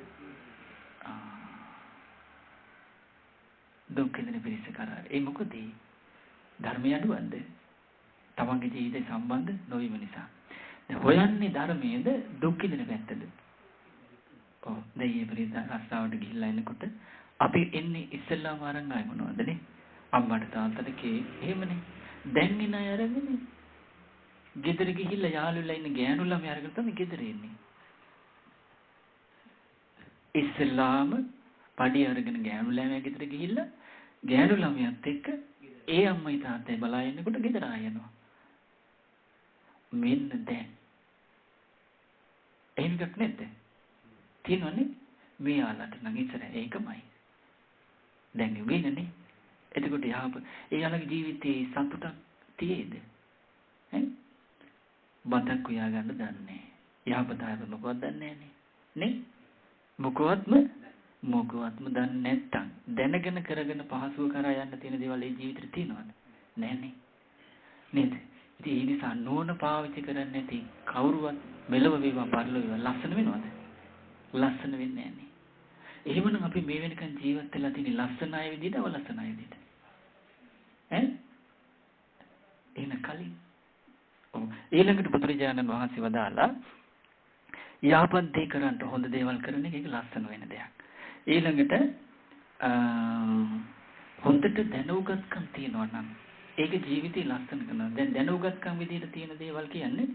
දුක් විඳින පිරිස කරා. ඒ මොකද? ධර්මය අඩුවක්ද? තමන්ගේ ජීවිතේ සම්බන්ධ නොවීම නිසා. දැන් හොයන්නේ ධර්මයේද දුක් විඳින පැත්තද? ඔව්. දැන් මේ පිරිස රස්සාවට ගිහිල්ලා එනකොට අපි එන්නේ ඉස්සෙල්ලාම අරන් ආයි මොනවදනේ? අම්මට තාත්තට කේක් එහෙමනේ. දැන් ඉන අය අරගෙන ගෙදර ගිහිල්ලා යාළුවලා ඉන්න ගෑනු ළමයි අරගෙන තමයි ගෙදර එන්නේ. ඉස්සෙල්ලාම පඩි අරගෙන ගෑනු ළමයා ගෙදර ගිහිල්ලා ගෑනු ළමයාත් එක්ක ඒ අම්මයි තාත්තයි බලා ඉන්නකොට ගෙදර ආයනවා. මෙන්න දැන් එහෙම එකක් නැද්ද? තියෙනවනේ මේ ආලට නම් ඉතර ඒකමයි. දැන් යුගිනනේ. එතකොට එයාලගේ ජීවිතේ සතුටක් තියෙයිද? බතක් උයා ගන්න දන්නේ. යහපතට මොකවත් දන්නේ නැහනේ. නේ? මොකවත්ම දන්නේ නැත්තම් දැනගෙන කරගෙන පහසුව කරා යන්න තියෙන දේවල් ඒ ජීවිතේ තියෙනවද? නැහනේ. නේද? ඉතින් ඒ නිසා නෝන පාවිච්චි කරන්නේ නැති කවුරුවත් මෙලව වේවා පරලොව වේවා ලස්සන වෙනවද? ලස්සන වෙන්නේ නැහනේ. එහෙමනම් අපි මේ වෙනකන් ජීවත් වෙලා තියෙන ලස්සන අය විදිහට අවලස්සන අය විදිහට. එන කලින් ඊළඟට බුදුරජාණන් වහන්සේ වදාලා යහපත් දේ කරන්න හොඳ දේවල් කරන එක ලස්සන වෙන දෙයක්. ඊළඟට හොඳට දැනුගත්කම් තියනවා නම් ඒක ජීවිතේ ලස්සන කරනවා. දැන් දැනුගත්කම් විදිහට තියෙන දේවල් කියන්නේ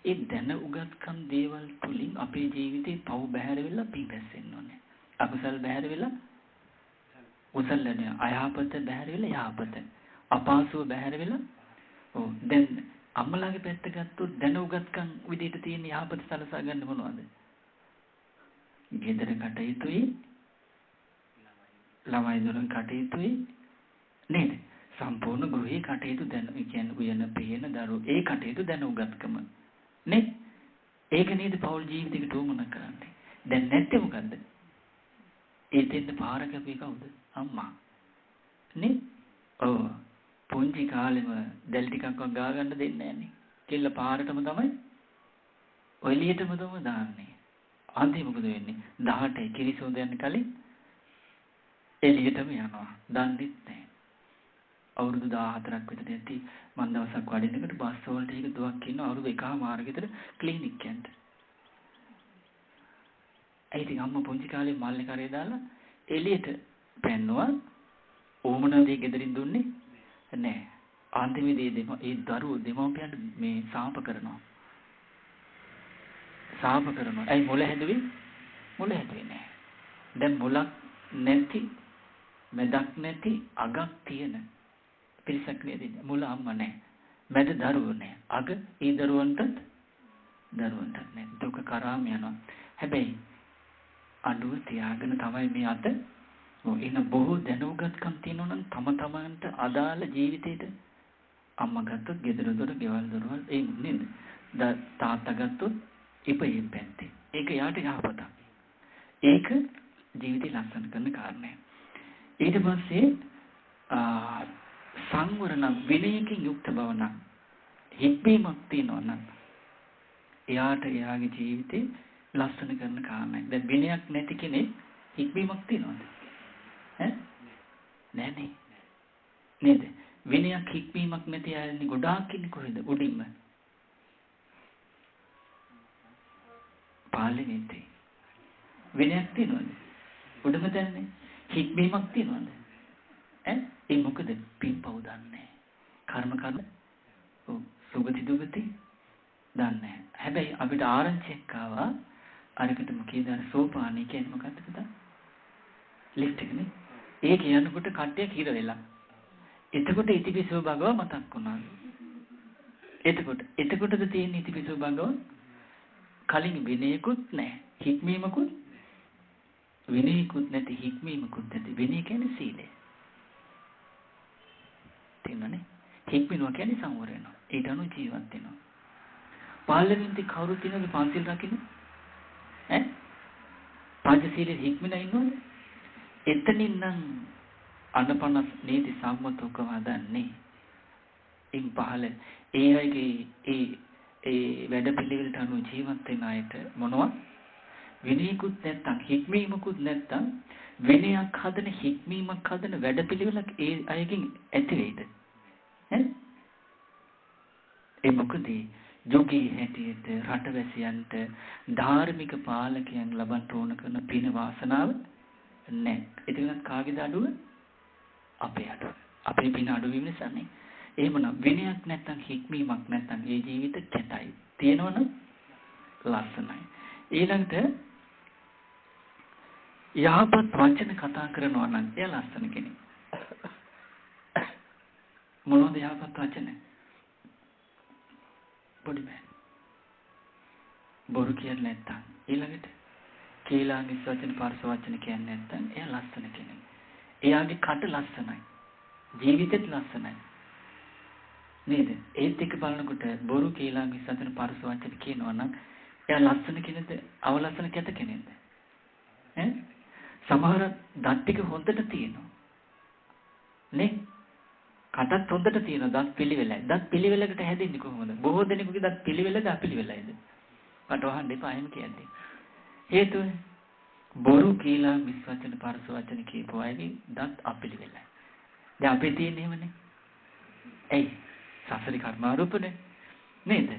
ඒ දැනුගත්කම් දේවල් තුලින් අපේ ජීවිතේ පව් බැහැර වෙලා පින් රැස්වෙන්න ඕනේ. අකුසල් බැහැර වෙලා කුසල වෙනවා. අයහපත බැහැර වෙලා යහපත. අපහසුව බැහැර වෙලා දැන් අම්මලාගේ පැත්ත ගත්තොත් දැනුගත්කම් විදිහට තියෙන යහපත සලසා ගන්න මොනවද? ගෙදර කටයුතුයි ළමයි දොරන් කටයුතුයි නේද? සම්පූර්ණ ගෘහේ කටයුතු කියන්නේ උයන පේන දරුවෝ ඒ කටයුතු දැනුගත්කම නේ? ඒක නේද පෞල් ජීවිතයකට උමන කරන්නේ. දැන් නැත්තේ මොකද්ද? ඒ දෙන්න පාර කැපේ කවුද? අම්මා. නේ? ඔව්. පුංචි කාලෙම දැල් ටිකක් වක් ගා ගන්න දෙන්නේ නැහනේ. කෙල්ල පාරටම තමයි ඔලියටම තමයි දාන්නේ. අන්තිම මොකද වෙන්නේ? 18 කිරිසෝඳ යන කලින් එළියටම යනවා. දන්නෙත් නැහැ. අවුරුදු 14ක් විතර ඇති මම දවසක් වඩිනකොට බස් වලට එක දුවක් ඉන්න අවුරුදු 1මාර විතර ක්ලිනික් යන්න. ඒ ඉතින් අම්මා පුංචි කාලේ මල්ලේ කරේ දාලා එළියට පැන්නුවා. ඕමනදී ගෙදරින් දුන්නේ නැහැ. අන්තිමේදී ඒ දරුවෝ දෙමව්පියන්ට මේ සාප කරනවා. ඇයි මොළ හැදුවේ? මොළ හැදුවේ නැහැ. දැන් මොළක් නැති, මැදක් නැති, අගක් තියෙන පිරිසක් නේද? මුල අම්මා නැහැ. මැද දරුවෝ නැහැ. අග ඒ දරුවන්ටත් නැහැ. දුක කරාම යනවා. හැබැයි අඬුව තියාගෙන තමයි මේ අත එන බොහෝ දැනුගත්කම් තියෙනවා නම් තම තමන්ට අදාළ ජීවිතේට අම්මා ගත්තොත් ගෙදර දොර ගෙවල් දොරවල් ඒ නේද? තාත්තා ගත්තොත් ඉපෙයින් පැත්තේ. ඒක යාට යහපතක්. ඒක ජීවිතේ ලස්සන කරන කාරණයක්. ඊට පස්සේ සංවර නම් විනයකින් යුක්ත බව නම් හික්මීමක් තියෙනවා නම් එයාට එයාගේ ජීවිතේ ලස්සන කරන කාරණයක්. දැන් විනයක් නැති කෙනෙක් හික්මීමක් තියනවද? නෑනේ. නේද? විනයක් හික්මීමක් නැති අයන්නේ ගොඩාක් ඉන්නේ කොහෙද? උඩින්ම. පාලෙන්නේ. විනයක් තියනවද? උඩම දැන්නේ. හික්මීමක් තියනවද? ඒ මොකද පින්පව් දන්නේ. කර්ම කරන සුගති දුගති දන්නේ නැහැ. හැබැයි අපිට ආරංචියක් ආවා අරකට මොකේද සෝපානයි කියන්නේ මොකක්ද පුතා? ලිෆ්ට් එකනේ. ඒ කියනකොට කට්ටිය හිර වෙලා. එතකොට ඉතිපිසෝ භගව මතක් වුණා. එතකොටද තියෙන ඉතිපිසෝ භගව කලින් විනයකුත් නැහැ. හික්මීමකුත් විනයකුත් නැති හික්මීමකුත් නැති. විනය කියන්නේ සීලය. තේරුණානේ? හික්මිනවා කියන්නේ සංවර වෙනවා. ඊට අනුව ජීවත් වෙනවා. පාර්ලිමේන්තුවේ කවුරුත් ඉන්නවද පන්සිල් රකින්න? ඈ? පංචශීලයේ හික්මින ඉන්නවද? එතනින් නම් අනපනස් නීති සම්මතව හදන්නේ. ඉන් පහළ ඒ අයගේ ඒ වැඩපිළිවෙලට අනුව ජීවත් වෙන අයට මොනවා විනයකුත් නැත්තම් හික්මීමකුත් නැත්තම් විනයක් හදන හික්මීමක් හදන වැඩපිළිවෙලක් ඒ අයගෙන් ඇති වෙයිද? ඈ? ඒ මොකද යෝගී හැටියට රටවැසියන්ට ධාර්මික පාලකයන් ලබන්න ඕන කරන පින වාසනාව නැහැ. ඒකත් කාගේද අඩුව? අපේ අඩුව. අපේ පින අඩු වීම නිසානේ. එහෙමනම් විනයක් නැත්තම් හික්මීමක් නැත්තම් ඒ ජීවිත කැතයි. තියෙනවනම් ලස්සනයි. ඊළඟට යහපත් වචන කතා කරනවා නම් එයා ලස්සන කෙනෙක්. මොනවද යහපත් වචන? පොඩි බෑ. බොරු කියන්නේ නැත්තම් ඊළඟට කේලා මිස් වචන පාර්ශව වචන කියන්නේ නැත්තම් එයා ලස්සන කෙනෙක්. එයාගේ කට ලස්සනයි. ජීවිතෙත් ලස්සනයි. නේද? ඒත් එක බලනකොට බොරු කේලා මිස් වචන පාර්ශව වචන කියනවා නම් එයා ලස්සන කෙනෙක්ද? අවලස්සන කැත කෙනෙක්ද? ඈ? සමහර දත් ටික හොඳට තියෙනවා. නේ? කටත් හොඳට තියෙනවා දත් පිළිවෙලයි. දත් පිළිවෙලකට හැදෙන්නේ කොහොමද? බොහෝ දෙනෙකුගේ දත් පිළිවෙලද අපිළිවෙලයිද? මට වහන්න එපා එහෙම කියන්නේ. හේතුව බොරු කියලා මිස් වචන පාර්ශව වචන කියපුවා අයගේ දත් අපිළිවෙලයි. දැන් අපේ තියෙන්නේ එහෙමනේ. ඇයි? සසරි කර්මාරූපනේ. නේද?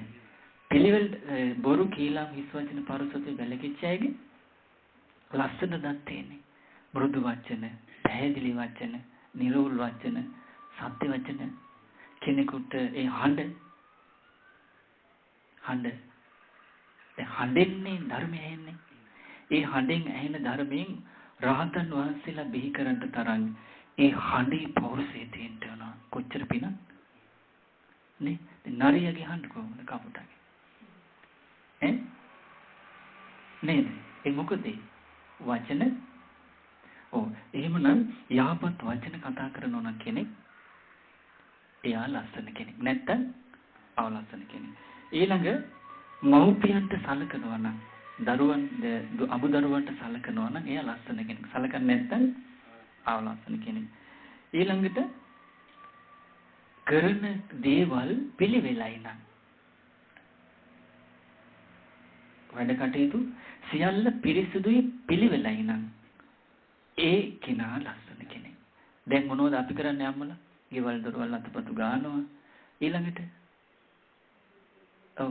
පිළිවෙල බොරු කියලා මිස් වචන පාර්ශව වචන වැලකිච්ච අයගේ ලස්සන දත් තියෙන්නේ. මෘදු වචන, පැහැදිලි වචන, නිර්වුල් වචන, සත්‍ය වචන කෙනෙකුට ඒ හඬෙන්නේ ධර්මය ඇහෙන්නේ. ඒ හඬෙන් ඇහෙන ධර්මයෙන් රහතන් වහන්සේලා බිහි කරන්න තරම් ඒ හඬේ පෞරුෂය තියෙන්න ඕන. කොච්චර පිනක් නේ? නරියගේ හඬ කොහොමද කපුටගේ? ඈ? නේද? ඒ මොකද? වචන එහෙමනම් යහපත් වචන කතා කරනවා නම් කෙනෙක් එයා ලස්සන කෙනෙක්. නැත්තම් අවලස්සන කෙනෙක්. ඊළඟ මව්පියන්ට සලකනවා නම් අබු දරුවන්ට සලකනවා නම් එයා ලස්සන කෙනෙක්. සලකන්නේ නැත්තම් අවලස්සන කෙනෙක්. ඊළඟට කරන දේවල් පිළිවෙලයි නම් වැඩ කටයුතු සියල්ල පිරිසුදුයි පිළිවෙලයි නම් ඒ කෙනා ලස්සන කෙනෙක්. දැන් මොනවද අපි කරන්නේ අම්මලා? ගෙවල් දොරවල් අතපතු ගන්නවා. ඊළඟට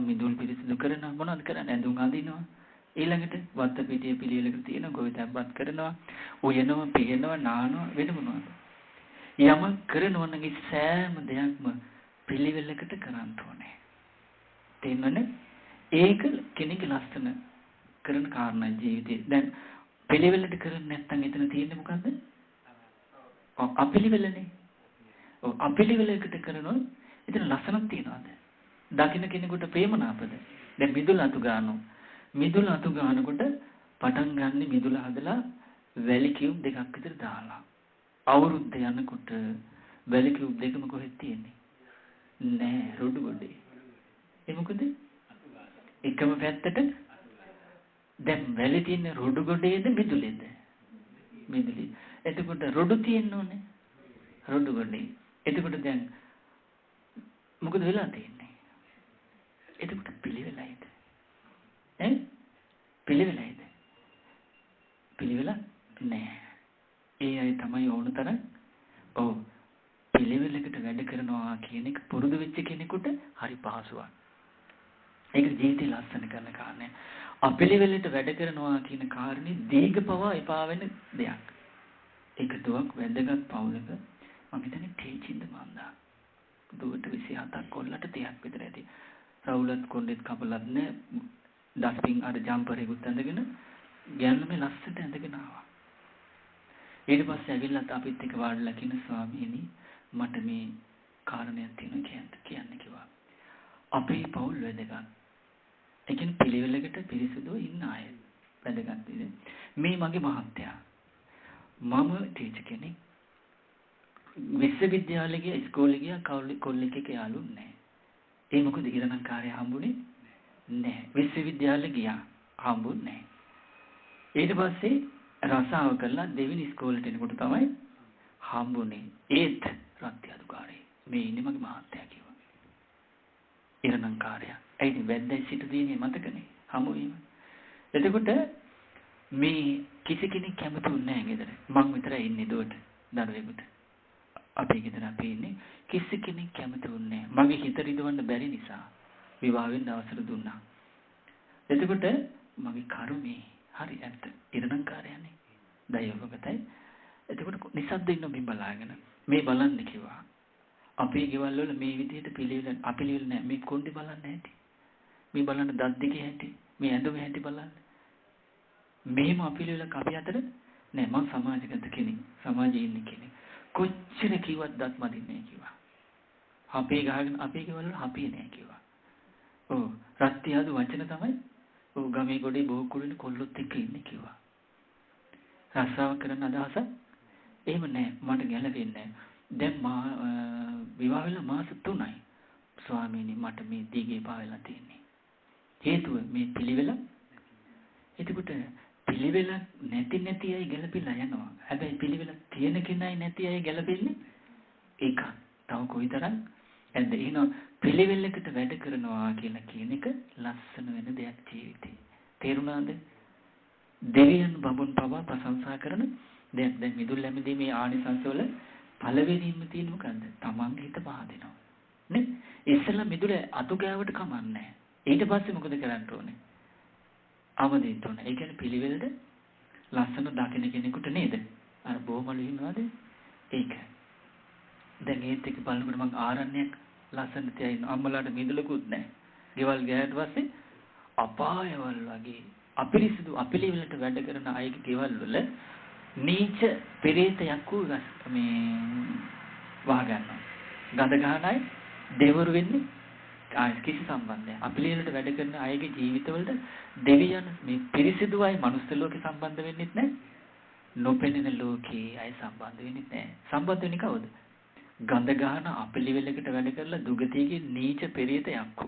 මිදුල් පිරිසිදු කරනවා. මොනවද කරන්නේ? ඇඳුම් අඳිනවා. ඊළඟට වත්ත පිටියේ පිළිවෙලකට තියෙන ගොවිතැන්පත් කරනවා. උයනවා, පියනවා, නානවා වෙන මොනවද? යමක් කරනවා නම් ඒ සෑම දෙයක්ම පිළිවෙලකට කරන්න ඕනේ. තේරෙනවනේ? ඒක කෙනෙක් ලස්සන කරන කාරණා ජීවිතේ. දැන් පිළිවෙලට කරන්නේ නැත්නම් එතන තියෙන්නේ මොකද්ද? අපිළිවෙලනේ. අපිළිවෙලකට කරනොත් එතන ලස්සනක් තියනවාද? දකින්න කෙනෙකුට ප්‍රේමනාපද? දැන් මිදුල අතු ගන්නවා. මිදුල අතු ගන්නකොට පටන් ගන්න මිදුල හදලා වැලි කියුම් දෙකක් විතර දාලා. අවුරුද්ද යනකොට වැලි කියුම් දෙකම කොහෙද තියෙන්නේ? නෑ රොඩු ගොඩේ. ඒ මොකද? එකම පැත්තට දැන් වැලි තියෙන්නේ රොඩු ගොඩේද මිදුලේද? මිදුලේ. එතකොට රොඩු තියෙන්න ඕනේ. රොඩු ගොඩේ. එතකොට දැන් මොකද වෙලා තියෙන්නේ? එතකොට පිළිවෙලයිද? ඈ? පිළිවෙලයිද? පිළිවෙල නෑ. ඒ අය තමයි ඕන තරම් පිළිවෙලකට වැඩ කරනවා කියන එක පුරුදු වෙච්ච කෙනෙකුට හරි පහසුවක්. ඒක ජීවිතේ ලස්සන කරන කාරණය. අපිළිවෙලට වැඩ කරනවා කියන කාරණේ දීගපව එපා වෙන දෙයක්. ඒක දුක් වැදගත් පවුලක මම හිතන්නේ තේචින්ද මන්දා. දුවට 27ක් කොල්ලට 30ක් විතර ඇති. රවුලත් කොණ්ඩෙත් කපලත් නෑ. ඩස්පින් අර ජම්පරේකුත් ඇඳගෙන ගෑනු මේ ලස්සට ඇඳගෙන ආවා. ඊට පස්සේ ඇවිල්ලා අපිත් එක්ක වාඩිලා කියන ස්වාමීනි මට මේ කාරණයක් තියෙනවා කියන්න කිව්වා. අපේ පවුල් වැදගත්. ඒ කියන්නේ පිළිවෙලකට පිරිසුදුව ඉන්න අය වැදගත් ඉතින්. මේ මගේ මහත්තයා. මම ටීචර් කෙනෙක්. විශ්වවිද්‍යාලේ ගියා ඉස්කෝලේ ගියා කොල්ලෙක් එක්ක යාළුවෝ නැහැ. ඒ මොකද ඉරණම් කාර්යය හම්බුනේ නැහැ. විශ්වවිද්‍යාලේ ගියා හම්බුනේ නැහැ. ඊට පස්සේ රසාව කළා දෙවෙනි ඉස්කෝලේට එනකොට තමයි හම්බුනේ. ඒත් රත්ති අදුකාරේ. මේ ඉන්නේ මගේ මහත්තයා කිව්වා. ඉරණම් කාර්යය. ඒ ඉතින් වැද්දයි සිට දිනේ මතකනේ හමු වීම. එතකොට මේ කිසි කෙනෙක් කැමතුන්නේ නැහැ ගෙදර. මං විතරයි ඉන්නේ දුවට දරුවෙකුට. අපේ ගෙදර අපි ඉන්නේ කිසි කෙනෙක් කැමතුන්නේ නැහැ. මගේ හිත රිදවන්න බැරි නිසා විවාහ වෙන්න අවසර දුන්නා. එතකොට මගේ කර්මේ හරි ඇත්ත. ඉරණම් කාර්යයනේ. දයවගතයි. එතකොට නිසද්ද ඉන්න බිම් බලාගෙන මේ බලන්න කිව්වා. අපේ ගෙවල් වල මේ විදිහට පිළිවෙල අපිළිවෙල නැහැ. මේ කොණ්ඩේ බලන්න ඇති. මේ බලන්න දත් දෙකේ ඇති. මේ ඇඳුම ඇති බලන්න. මෙහෙම අපිළිවෙලක් අපි අතර නෑ. මම සමාජගත කෙනෙක්. සමාජයේ ඉන්න කෙනෙක්. කොච්චර කිව්වත් දත් මදින්නේ නැහැ කිව්වා. අපේ ගහගෙන අපේ ගෙවල් වල අපි නෑ කිව්වා. ඔව් රත්ති ආදු වචන තමයි ඔව් ගමේ ගොඩේ බොහෝ කුරුනේ කොල්ලොත් එක්ක ඉන්නේ කිව්වා. රස්සාව කරන අදහස එහෙම නෑ මට ගැලපෙන්නේ නෑ. දැන් මා විවාහ වෙලා මාස 3යි. ස්වාමීනි මට මේ දිගේ පාවෙලා තියෙන්නේ. හේතුව මේ පිළිවෙල. එතකොට පිළිවෙල නැති අය ගැලපෙලා යනවා. හැබැයි පිළිවෙල තියෙන කෙනයි නැති අය ගැලපෙන්නේ ඒක. තව කොයිතරම් ඇද්ද එහෙනම් පිළිවෙලකට වැඩ කරනවා කියලා කියන එක ලස්සන වෙන දෙයක් ජීවිතේ. තේරුණාද? දෙවියන් බඹුන් පවා ප්‍රශංසා කරන දෙයක්. දැන් මිදුල් ලැබෙදී මේ ආනිසංස වල පළවෙනිම තියෙන මොකන්ද? තමන්ගේ හිත පහදිනවා. නේ? ඉස්සෙල්ලා මිදුල අතු ගෑවට කමන්නේ. ඊට පස්සේ මොකද කරන්න ඕනේ? අවදින්න ඕනේ. ඒ කියන්නේ පිළිවෙලද ලස්සන දකින්න කෙනෙකුට නේද? අර බොමලු ඉන්නවද? ඒක. දැන් ඒත් එක්ක බලනකොට මං ආරණ්‍යයක් ලස්සන තියා ඉන්න අම්මලාට මිදුලකුත් නැහැ. ගෙවල් ගෑවට පස්සේ අපායවල වගේ අපිරිසිදු අපිළිවෙලට වැඩ කරන අයගේ ගෙවල් වල නීච පෙරේතයක් මේ වහ ගන්නවා. ගඳ ගහන අය දෙවරු වෙන්නේ කිසි සම්බන්ධයක්. අපිළිවෙලට වැඩ කරන අයගේ ජීවිතවලට දෙවියන් මේ පිරිසිදු අය මනුස්ස ලෝකේ සම්බන්ධ වෙන්නේ නැහැ. නොපෙනෙන ලෝකේ අය සම්බන්ධ වෙන්නේ නැහැ. සම්බන්ධ වෙන්නේ කවුද? ගඳ ගහන අපිළිවෙලකට වැඩ කරලා දුගතියගේ නීච පෙරේතයක්.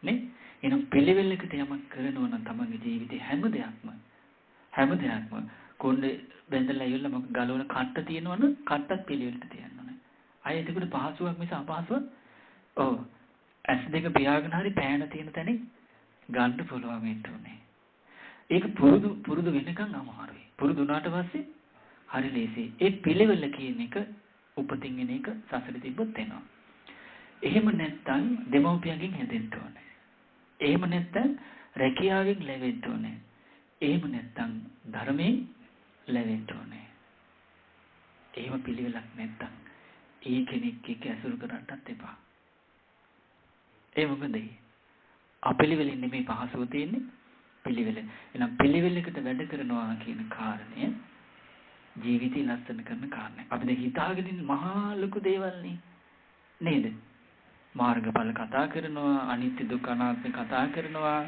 නේ? එනම් පිළිවෙලකට යමක් කරනවා නම් තමන්ගේ ජීවිතේ හැම දෙයක්ම කොණ්ඩේ බැඳලා ඉවරලා මොකක් ගලවන කට්ට තියෙනවනම් කට්ටත් පිළිවෙලට තියන්න ඕනේ. අය එතකොට පහසුවක් මිස අපහසුවක්. ඔව්. S2 පියාගෙන හරි පෑන තියෙන තැනින් ගන්න පුළුවන් වෙන්න ඕනේ. ඒක පුරුදු වෙනකන් අමාරුයි. පුරුදු වුණාට පස්සේ හරි ලේසියි. ඒ පිළිවෙල කියන එක උපතින් එන එක සසර තිබ්බොත් එනවා. එහෙම නැත්නම් දෙමව්පියන්ගෙන් හැදෙන්න ඕනේ. එහෙම නැත්නම් රැකියාවෙන් ලැබෙන්න ඕනේ. එහෙම නැත්නම් ධර්මයෙන් ලැබෙන්න ඕනේ. එහෙම පිළිවෙලක් නැත්නම් ඒ කෙනෙක් එක්ක ඇසුරු කරන්නත් එපා. ඒ මොකද? අපිළිවෙලින් නෙමෙයි පහසුව තියෙන්නේ පිළිවෙල. එහෙනම් පිළිවෙලකට වැඩ කරනවා කියන කාරණය ජීවිතේ ලස්සන කරන කාරණයක්. අපි දැන් හිතාගෙන ඉන්න මහා ලොකු දේවල් නේද? මාර්ගඵල කතා කරනවා, අනිත්‍ය දුක්ඛ අනාත්ම කතා කරනවා,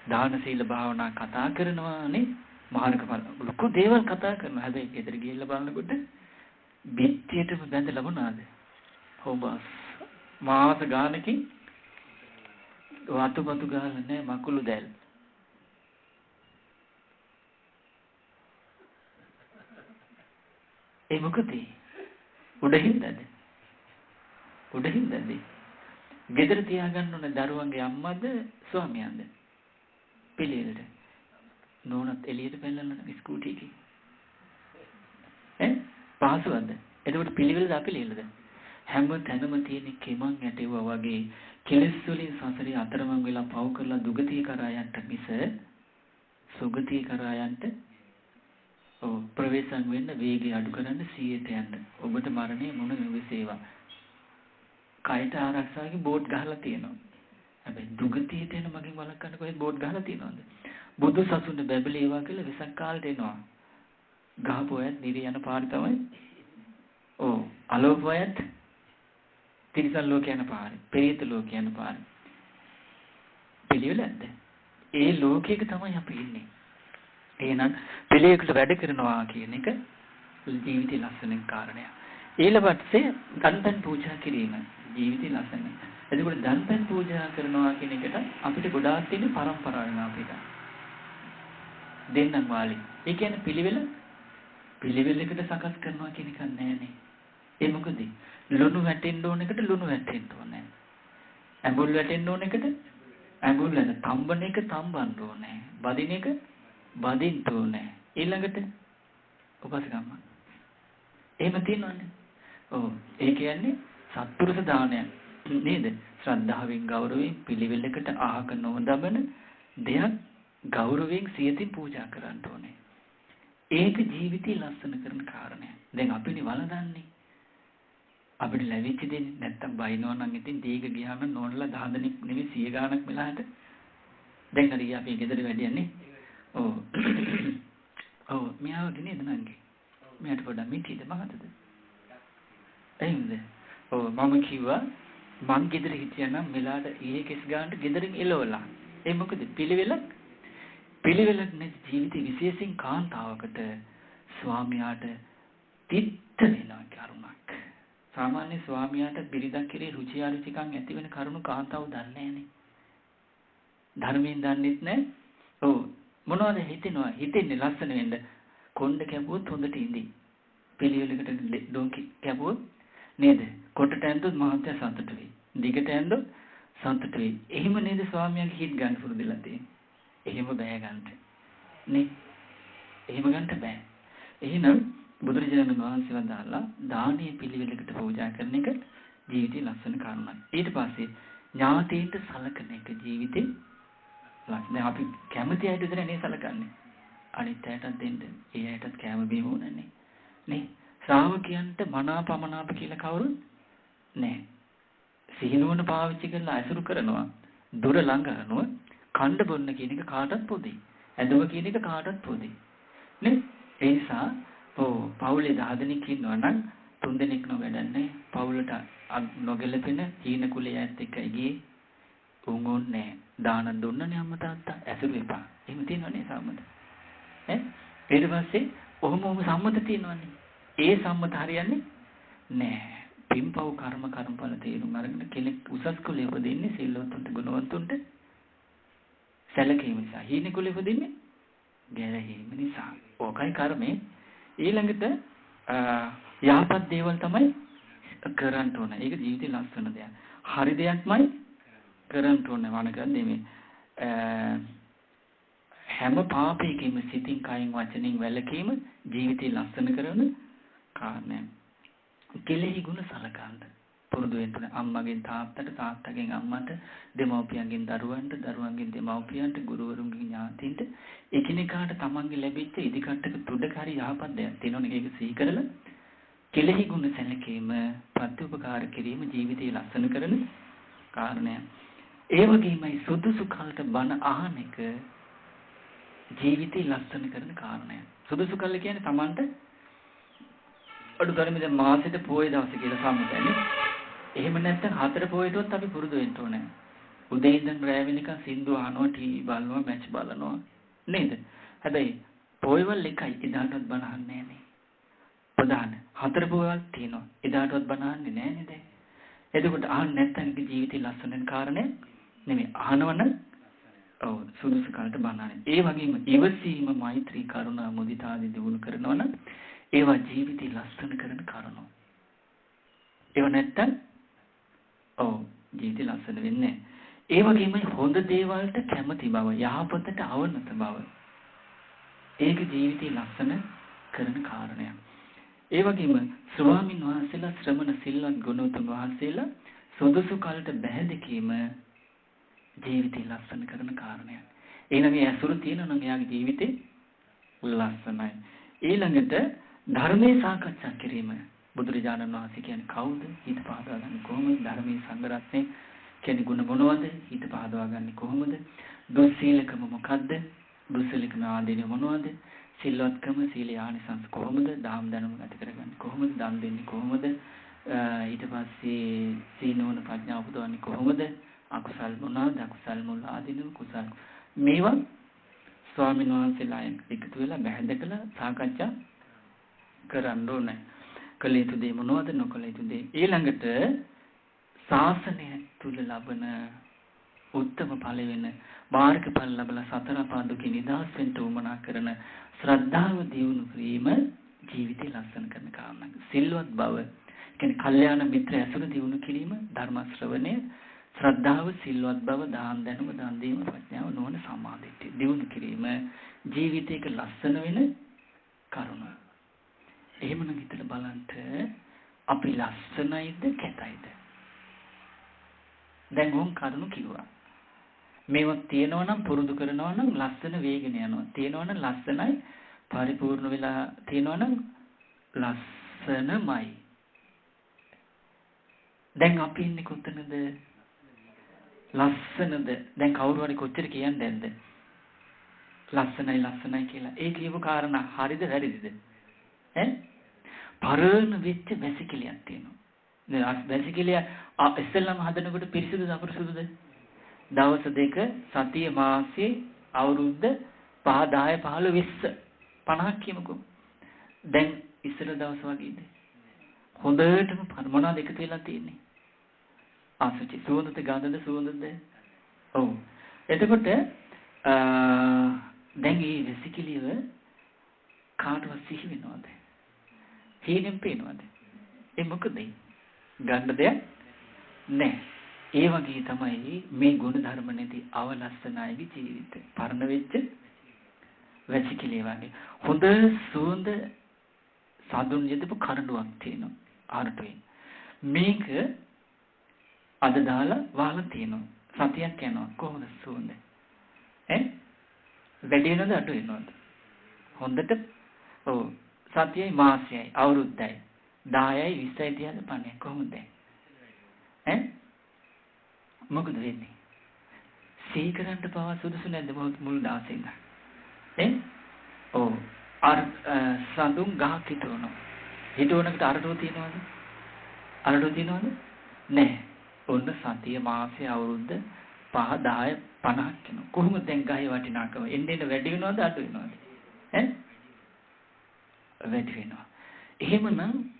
දාන සීල භාවනා කතා කරනවා නේ? මාර්ගඵල ලොකු දේවල් කතා කරනවා. හැබැයි ගෙදර ගිහිල්ලා බලනකොට බිත්තියටම බැඳලා මොනවාද? හොබස්. මාස ගානකින් වතුපතු ගාලා නැහැ මකුළු දැල්. ඒ මොකද? උඩින්දද? ගෙදර තියාගන්න ඕන දරුවන්ගේ අම්මද ස්වාමියාද? පිළිවෙලට. නෝනත් එළියට පැනලා ස්කූටි එකේ. පහසුවක්ද? එතකොට පිළිවෙලද අපිළිවෙලද? හැම තැනම තියෙන කෙමන් ඇටෙවුවා වගේ කෙලෙස් වලින් සසරේ අතරමං වෙලා පව් කරලා දුගතිය කරා යන්න මිස සුගතිය කරා යන්න ප්‍රවේශම් වෙන්න වේගය අඩු කරන්න 100ට යන්න. ඔබට මරණය මොන විසේවා. කයට ආරක්ෂාවගේ බෝඩ් ගහලා තියෙනවා. හැබැයි දුගතියට එන මගෙන් වළක්වන්න කොහෙද බෝඩ් ගහලා තියෙනවද? බුදු සසුන බැබලේ ඒවා කියලා විසක් කාලට එනවා. ගහපුවයත් නිරි යන පාර තමයි. ඔව් අලෝපයත් තිරිසන් ලෝක යන පාරේ, පෙරේත ලෝක යන පාරේ. පිළිවෙලද? ඒ ලෝකයක තමයි අපි ඉන්නේ. එහෙනම් පිළිවෙලකට වැඩ කරනවා කියන එක ජීවිතේ ලස්සන කාරණයක්. ඊළඟට දන්පැන් පූජා කිරීම ජීවිතේ ලස්සන. එතකොට දන්පැන් පූජා කරනවා කියන එකට අපිට ගොඩාක් තියෙන පරම්පරාවෙන් අපිට. දෙන්නම් වාලි. ඒ කියන්නේ පිළිවෙලකට සකස් කරනවා කියන එක නෑනේ. ඒ මොකද? ලුණු වැටෙන්න ඕන එකට ලුණු වැටෙන්න ඕනේ. ඇඹුල් වැටෙන්න ඕන එකට ඇඟුල් වෙන තම්බන එක තම්බන්න ඕනේ. බදින එක බදින්න ඕනේ. ඊළඟට උපසකම්ම. එහෙම තියෙනවනේ. ඔව්. ඒ කියන්නේ සත්පුරුෂ දානය නේද? ශ්‍රද්ධාවෙන් ගෞරවයෙන් පිළිවෙලකට ආහක නොදබන දෙයක් ගෞරවයෙන් සියතින් පූජා කරන්න ඕනේ. ඒක ජීවිතේ ලස්සන කරන කාරණයක්. දැන් අපිනේ වළඳන්නේ. අපිට ලැබිච්ච දේ නැත්තම් බයිනවා නම් ඉතින් දීග ගියාම නෝනලා 10 දෙනෙක් නෙවෙයි 100 ගාණක් වෙලාට දැන් හරි අපි ගෙදර වැඩියන්නේ ඔව් ඔව් මියාව නේද නංගි මෙයාට පොඩ්ඩක් මිටිද මහතද එහෙමද ඔව් මම කිව්වා මං ගෙදර හිටියනම් මෙලාට ඊයේ කෙස් ගානට ගෙදරින් එළවලා ඒ මොකද පිළිවෙලක් නේ ජීවිතේ විශේෂයෙන් කාන්තාවකට ස්වාමියාට තිත්ත වෙනවා කරුණක් සාමාන්‍ය ස්වාමියාට බිරිඳක් කෙරේ රුචි අරුචිකම් ඇති වෙන කරුණු කාන්තාව දන්නේ නැහනේ. ධර්මයෙන් දන්නෙත් නැහැ. ඔව් මොනවද හිතෙනවා? හිතෙන්නේ ලස්සන වෙන්න. කොණ්ඩ කැපුවොත් හොඳට ඉඳි. පිළිවෙලකට ඩොන්කි කැපුවොත් නේද? කොටට ඇඳුත් මහත්ය සතුට වෙයි. දිගට ඇඳුත් සතුට වෙයි. එහෙම නේද ස්වාමියාගේ හිත ගන්න පුරුදුලා තියෙන්නේ. එහෙම බෑ ගන්නට. නේ? එහෙම ගන්නට බෑ. එහෙනම් බුදුරජාණන් වහන්සේ වදාලා දානීය පිළිවෙලකට පූජා කරන එක ජීවිතේ ලස්සන කාරණාවක්. ඊට පස්සේ ඥාතීන්ට සලකන එක ජීවිතේ ලස්සන. අපි කැමති අයට විතරයි නේ සලකන්නේ. අනිත් අයටත් දෙන්න. ඒ අයටත් කැම බීම ඕනනේ. නේ? ශ්‍රාවකයන්ට මනාපමනාප කියලා කවුරුත් නැහැ. සිහිනුවන පාවිච්චි කරලා අසුරු කරනවා. දුර ළඟ අනුව කණ්ඩ බොන්න කියන එක කාටත් පොදුයි. ඇදුම කියන එක කාටත් පොදුයි. නේ? ඒ නිසා පවුලේ 10 දෙනෙක් ඉන්නවා නම් 3 දෙනෙක් නොවැඩන්නේ පවුලට නොගැලපෙන හීන කුලයට එක්කයි ගියේ උන් ඕනේ දාන දුන්නනේ අම්මා තාත්තා ඇසුරු එපා එහෙම තියෙනවනේ සම්මත ඈ ඊට පස්සේ ඔහොම සම්මත තියෙනවනේ ඒ සම්මත හරියන්නේ නෑ පින්පව් කර්මඵල තේරුම් අරගෙන කෙනෙක් උසස් කුලයේ උපදින්නේ සිල්වතුන්ට ගුණවන්තුන්ට සැලකීම නිසා හීන කුලයේ උපදින්නේ ගැරහීම නිසා ඕකයි කර්මේ ඊළඟට යහපත් දේවල් තමයි කරන්න ඕන. ඒක ජීවිතේ ලස්සන දෙයක්. හරි දෙයක්මයි කරන්න ඕන වනක දෙමේ. හැම පාපයකින්ම සිතින් කයින් වචනෙන් වැළකීම ජීවිතේ ලස්සන කරන කාරණයක්. කෙලෙහි ගුණ සලකන්න. පුරුදු වෙන්න අම්මගෙන් තාත්තට තාත්තගෙන් අම්මට දෙමව්පියන්ගෙන් දරුවන්ට දරුවන්ගෙන් දෙමව්පියන්ට ගුරුවරුන්ගෙන් ඥාතීන්ට එකිනෙකාට තමන්ගේ ලැබිච්ච ඉදිකට්ටක තුඩකාරී යහපත් දෙයක් තියෙනවනේ ඒක සිහි කරලා කෙලෙහි ගුණ සැලකීම ප්‍රතිඋපකාර කිරීම ජීවිතය ලස්සන කරන කාරණයක්. ඒ වගේමයි සුදුසු කලට බණ අහන එක ජීවිතය ලස්සන කරන කාරණයක්. සුදුසු කල කියන්නේ තමන්ට අඩු තරමේ දැන් මාසෙට පොයේ දවසේ කියලා සම්මතන්නේ. එහෙම නැත්නම් 4 පොයේටවත් අපි පුරුදු වෙන්න ඕනේ. උදේ ඉඳන් රැ වෙනකන් සින්දු අහනවා, ටීවී බලනවා, මැච් බලනවා නේද? හැබැයි පොයවල් එකයි එදාටවත් බණ අහන්නේ නැහැ නේ. ප්‍රධාන 4 පොයවල් තියෙනවා. එදාටවත් බණ අහන්නේ නැහැ නේද? එතකොට අහන්නේ නැත්නම් ජීවිතේ ලස්සන වෙන කාරණේ නෙමෙයි. අහනවනම් ඔව් සුදුසු කාලට බණ අහන්නේ. ඒ වගේම ඉවසීම, මෛත්‍රී, කරුණා, මුදිතා ආදී දිනු කරනවනම් ඒවා ජීවිතේ ලස්සන කරන කරුණු. ඒව නැත්තම් ජීවිතේ ලස්සන වෙන්නේ නැහැ. ඒ වගේම හොඳ දේවල්ට කැමති බව, යහපතට අවනත බව. ඒක ජීවිතේ ලස්සන කරන කාරණයක්. ඒ වගේම ස්වාමීන් වහන්සේලා ශ්‍රමණ සිල්වත් ගුණෝතුන් වහන්සේලා සුදුසු කාලට බැහැදකීම ජීවිතේ ලස්සන කරන කාරණයක්. ඊළඟ ඇසුරු තියෙනවා නම් එයාගේ ජීවිතේ ලස්සනයි. ඊළඟට ධර්මයේ සාකච්ඡා කිරීම බුදුරජාණන් වහන්සේ කියන්නේ කවුද? හිත පහදවා ගන්න කොහොමද? ධර්මයේ සංඝ රත්නේ කියන්නේ ගුණ මොනවද? හිත පහදවා ගන්න කොහොමද? දුස්සීලකම මොකද්ද? දුස්සීලකම ආදීන මොනවද? සිල්වත්කම සීලේ ආනිසංස කොහොමද? දාම් දැනුම ඇති කරගන්නේ කොහොමද? දන් දෙන්නේ කොහොමද? ඊට පස්සේ සීනෝන ප්‍රඥාව උපදවන්නේ කොහොමද? අකුසල් මොනවාද? අකුසල් මුල ආදීන කුසල් මේවා ස්වාමීන් වහන්සේලා එකතු වෙලා බැහැදකලා සාකච්ඡා කරන්න ඕනේ. කළ යුතු දේ මොනවද? නොකළ යුතු දේ. ඊළඟට ශාසනය තුල ලබන උත්තම ඵල වෙන මාර්ගඵල ලැබලා සතර පාදුකේ නිදහස් වෙන්න උවමනා කරන ශ්‍රද්ධාව දියුණු කිරීම ජීවිතය ලස්සන කරන කාරණා. සිල්වත් බව කියන්නේ කල්යාණ මිත්‍ර ඇසුර දියුණු කිරීම, ධර්ම ශ්‍රවණය, ශ්‍රද්ධාව, සිල්වත් බව, දාන දැනුම, දන් දීම, ප්‍රඥාව, නුවණ, සමාධිය දියුණු කිරීම ජීවිතයක ලස්සන වෙන කරුණ. එහෙමනම් හිතලා බලන්න අපි ලස්සනයිද කැතයිද? දැන් වොන් කරුණු කිව්වා. මේවා තියෙනවා නම් පුරුදු කරනවා නම් ලස්සන වේගන යනවා. තියෙනවා නම් ලස්සනයි පරිපූර්ණ වෙලා තියෙනවා නම් ලස්සනමයි. දැන් අපි ඉන්නේ කොතනද? ලස්සනද? දැන් කවුරු හරි කොච්චර කියන්නේ නැද්ද? ලස්සනයි ලස්සනයි කියලා. ඒ කියපු කාරණා හරිද වැරදිද? ඈ? පරණ වෙච්ච වැසිකිලියක් තියෙනවා. දැන් වැසිකිලිය ඉස්සෙල්ලාම හදනකොට පිරිසිදුද අපිරිසිදුද? දවස් දෙක සතිය මාසේ අවුරුද්ද 5 10 15 20 50ක් කියමුකෝ. දැන් ඉස්සර දවස් වගේද? හොඳටම මොනවාද එකතු වෙලා තියෙන්නේ? ආසුචි සුවඳද ගඳද සුවඳද? ඔව්. එතකොට දැන් මේ වැසිකිලිය කාටවත් සිහි වෙනවද? හීනෙන් පේනවද? ඒ මොකද? ගන්න දෙයක් නැහැ. ඒ වගේ තමයි මේ ගුණ ධර්ම නැති අවලස්සනයිගේ ජීවිතය. පරණ වෙච්ච වැසිකිළිය වගේ. හොඳ සුවඳ සාදුන් යදපු කරඬුවක් තියෙනවා ආරටුවේ. මේක අද දාලා වහලා තියෙනවා. සතියක් යනවා. කොහොමද සුවඳ? වැඩි වෙනවද අඩු වෙනවද? හොඳට ඔව් සතියයි මාසයයි අවුරුද්දයි 10යි 20යි 30යි 50යි කොහොමද? මොකද වෙන්නේ? සීකරන්ට පවා සුදුසු නැද්ද මුල් දවසේ ඉඳන්? ඔව් අර සඳුන් ගහක් හිටවනවා. හිටවනකට අරටුව තියනවද? අරටුව තියනවද? නැහැ. ඔන්න සතිය මාසේ අවුරුද්ද 5 10 50ක් වෙනවා. කොහොමද දැන් ගහේ වටිනාකම? එන්නේ වැඩි වෙනවද අඩු වෙනවද? වැඩි වෙනවා. එහෙමනම්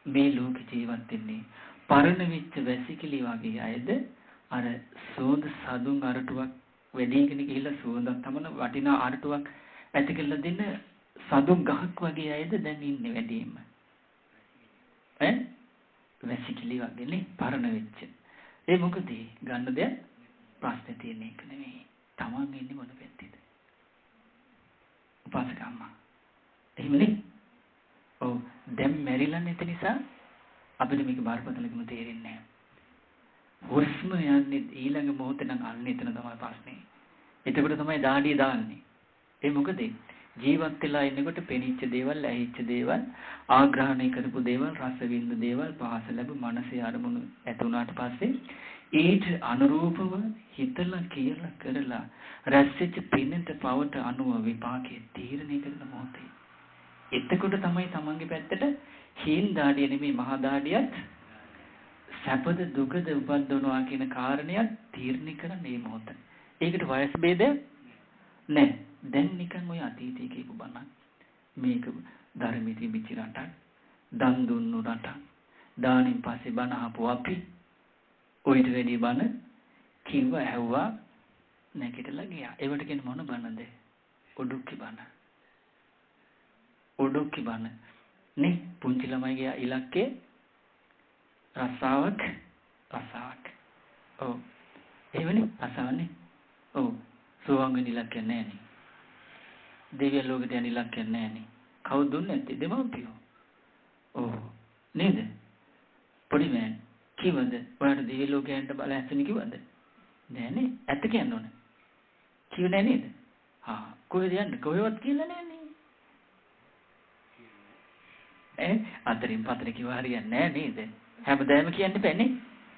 මේ ලෝක ජීවත් වෙන්නේ පරණ වෙච්ච වැසිකිලි වගේ අයද අර සෝඳ සදුන් අරටුවක් වැඩිගෙන ගිහිල්ලා සුවඳක් තමන වටිනා අරටුවක් ඇති කරලා දෙන සදුන් ගහක් වගේ අයද දැන් ඉන්නේ වැඩිම? වැසිකිලි වගේනේ පරණ වෙච්ච. ඒ මොකද ගන්න දෙයක් ප්‍රශ්නේ තියෙන එක නෙමෙයි. තමන් ඉන්නේ මොන පැත්තේද? උපාසකම්මා. එහෙමනේ? ඔව් දැන් මැරිලා නැති නිසා අපිට මේක බාරපතලකම තේරෙන්නේ නැහැ. හුස්ම යන්නේ ඊළඟ මොහොතේ නම් අන්නේ එතන තමයි ප්‍රශ්නේ. එතකොට තමයි දාඩිය දාන්නේ. ඒ මොකද ජීවත් වෙලා ඉන්නකොට පෙනිච්ච දේවල්, ඇහිච්ච දේවල්, ආග්‍රහණය කරපු දේවල්, රස විඳ දේවල්, පහස ලැබු මනසේ අරමුණු ඇති වුණාට පස්සේ ඊට අනුරූපව හිතලා කියලා කරලා රැස්වෙච්ච පිනට පවට අනුව විපාකයේ තීරණය කරන මොහොතේ. එතකොට තමයි තමන්ගේ පැත්තට හීන් දාඩිය නෙමෙයි මහා දාඩියත් සැපද දුකද උපද්දවනවා කියන කාරණයක් තීරණය කරන්නේ මේ මොහොත. ඒකට වයස් ભેදයක් නැහැ. දැන් නිකන් ඔය අතීතයේ කියපු බණක් මේක ධර්මයේ තිබිච්ච රටක්, දන් දුන්නු රටක්, දානින් පස්සේ බණ අහපු අපි ඔයිට වැඩි බණ කිව්ව ඇහුවා නැගිටලා ගියා. ඒවට කියන්නේ මොන බණද? ඔඩුක්කි බණ. ඔඩුක්කි බණ. නේ පුංචි ළමයිගේ ඉලක්කේ රසාවක්. ඔව්. එහෙමනේ රසාවනේ. ඔව්. සෝවාන් ඉලක්කේ නැහැනේ. දෙවියන් ලෝකෙට යන ඉලක්කේ නැහැනේ. කවුද දුන්නේ නැත්තේ? දෙමව්පියෝ. ඔව්. නේද? පොඩි මෑන් කිව්වද? ඔයාලට දෙවියන් ලෝකයට බල ඇස්සෙන්නේ කිව්වද? නෑනේ. ඇත්ත කියන්න ඕනේ. කිව්වේ නෑ නේද? කොහෙද යන්නේ? කොහෙවත් කියලා නෑනේ. අතරින් පතර කිව්ව හරියන්නේ නැහැ නේද? හැමදාම කියන්න බෑනේ.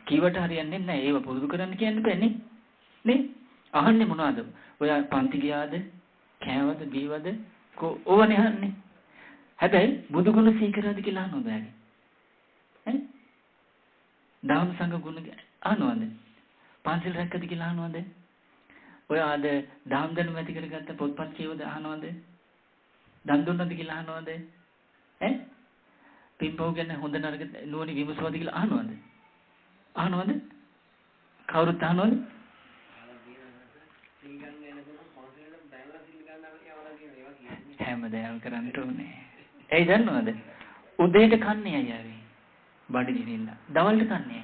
කීවට හරියන්නේ නැහැ. ඒව පුරුදු කරන්න කියන්න බෑනේ. නේ? අහන්නේ මොනවද? ඔයා පන්ති ගියාද? කෑවද බීවද? ඕවනේ අහන්නේ. හැබැයි බුදුගුණ සීකරද කියලා අහනවද ඔයාගේ? ඈ? දාන සංඝ ගුණ අහනවද? පන්සිල් රැක්කද කියලා අහනවද? ඔයා අද දාම් දනු ඇති කරගත්ත පොත්පත් කියවද අහනවද? දන් දුන්නද කියලා අහනවද? ඈ? පින්පව් ගැන හොඳ නරක නුවණින් විමසුවද කියලා අහනවද? අහනවද? කවුරුත් අහනවද? හැමදාම කරන්න ඕනේ. ඇයි දන්නවද? උදේට කන්නේ අයියාවේ. බඩගිනින්න. දවල්ට කන්නේ.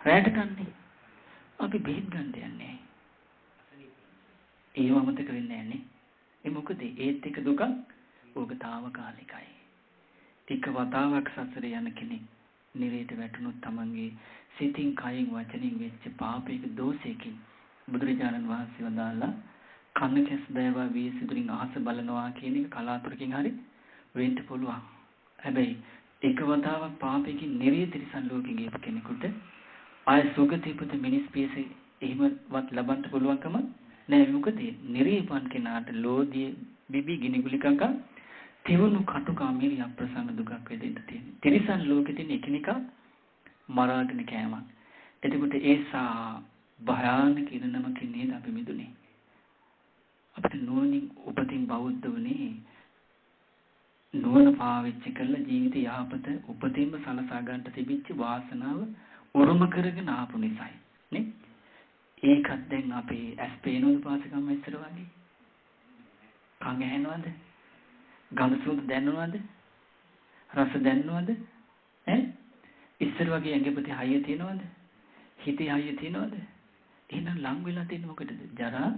රැට කන්නේ. අපි බෙහෙත් ගන්න යන්නේ. ඒව අමතක වෙන්නේ නැන්නේ. ඒ මොකද ඒත් එක දුක ඕක తాවකාලිකයි. ටික වතාවක් සසරේ යන කෙනෙක් නිරේට වැටුණොත් තමන්ගේ සිතින් කයින් වචනින් වෙච්ච පාපයක දෝෂයකින් බුදුරජාණන් වහන්සේ වදාලා කන කැස් බෑවා වී සිදුරින් අහස බලනවා කියන එක කලාතුරකින් හරි වෙන්න පුළුවන්. හැබැයි එක වතාවක් පාපයකින් නිරේ තිරිසන් ලෝකෙ ගියපු කෙනෙකුට ආය සුගතිපත මිනිස් පියසේ එහෙමවත් ලබන්න පුළුවන්කම නෑ. මොකද නිරේපන් කෙනාට ලෝධිය බිබි ගිනිගුලිකක තිවුණු කටුකාමීරි අප්‍රසන්න දුකක් වෙදෙන්න තියෙන. තිරිසන් ලෝකෙ තියෙන එකිනෙකා මරාගෙන කෑමක්. එතකොට ඒසා භයානක ඉරණමකින් නේද අපි මිදුනේ. අපිට නුවණින් උපතින් බෞද්ධ වුණේ නුවණ පාවිච්චි කරලා ජීවිත යහපත උපතින්ම සලසා ගන්නට තිබිච්ච වාසනාව උරුම කරගෙන ආපු නිසායි නේ. ඒකත් දැන් අපේ ඇස් පේනවද පාසකම් ඉස්සර වගේ? කන් ඇහෙනවද? ගඳ සුවඳ දැනනවද? රස දැනනවද? ඈ ඉස්සර වගේ ඇඟපතේ හයිය තියනවද? හිතේ හයිය තියනවද? එහෙනම් ලං වෙලා තියෙන මොකටද? ජරා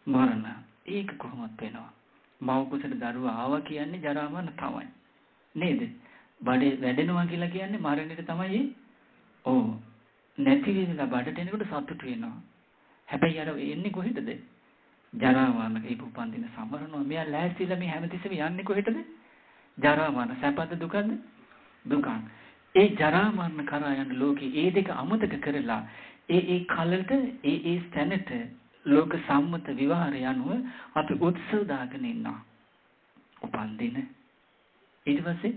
මරණ. ඒක කොහොමද වෙනවා? මව කුසට දරුවා ආවා කියන්නේ ජරා මරණ තමයි. නේද? බඩේ වැඩෙනවා කියලා කියන්නේ මරණයට තමයි. ඔව්. නැති වෙලා බඩට එනකොට සතුට වෙනවා. හැබැයි අර එන්නේ කොහෙටද? ජරා මරණ ඒක උපන්දින සමරනවා. මෙයා ලෑස්තිලා මේ හැමතිස්සෙම යන්නේ කොහෙටද? ජරා මරණ. සැපද දුකද? දුකක්. ඒ ජරා මරණ කරා යන ලෝකේ ඒ දෙක අමතක කරලා ඒ කලට ඒ ස්ථැනට ලෝක සම්මත විවහාරය අනුව අපි උත්සව දාගෙන ඉන්නවා. උපන්දින ඊට පස්සේ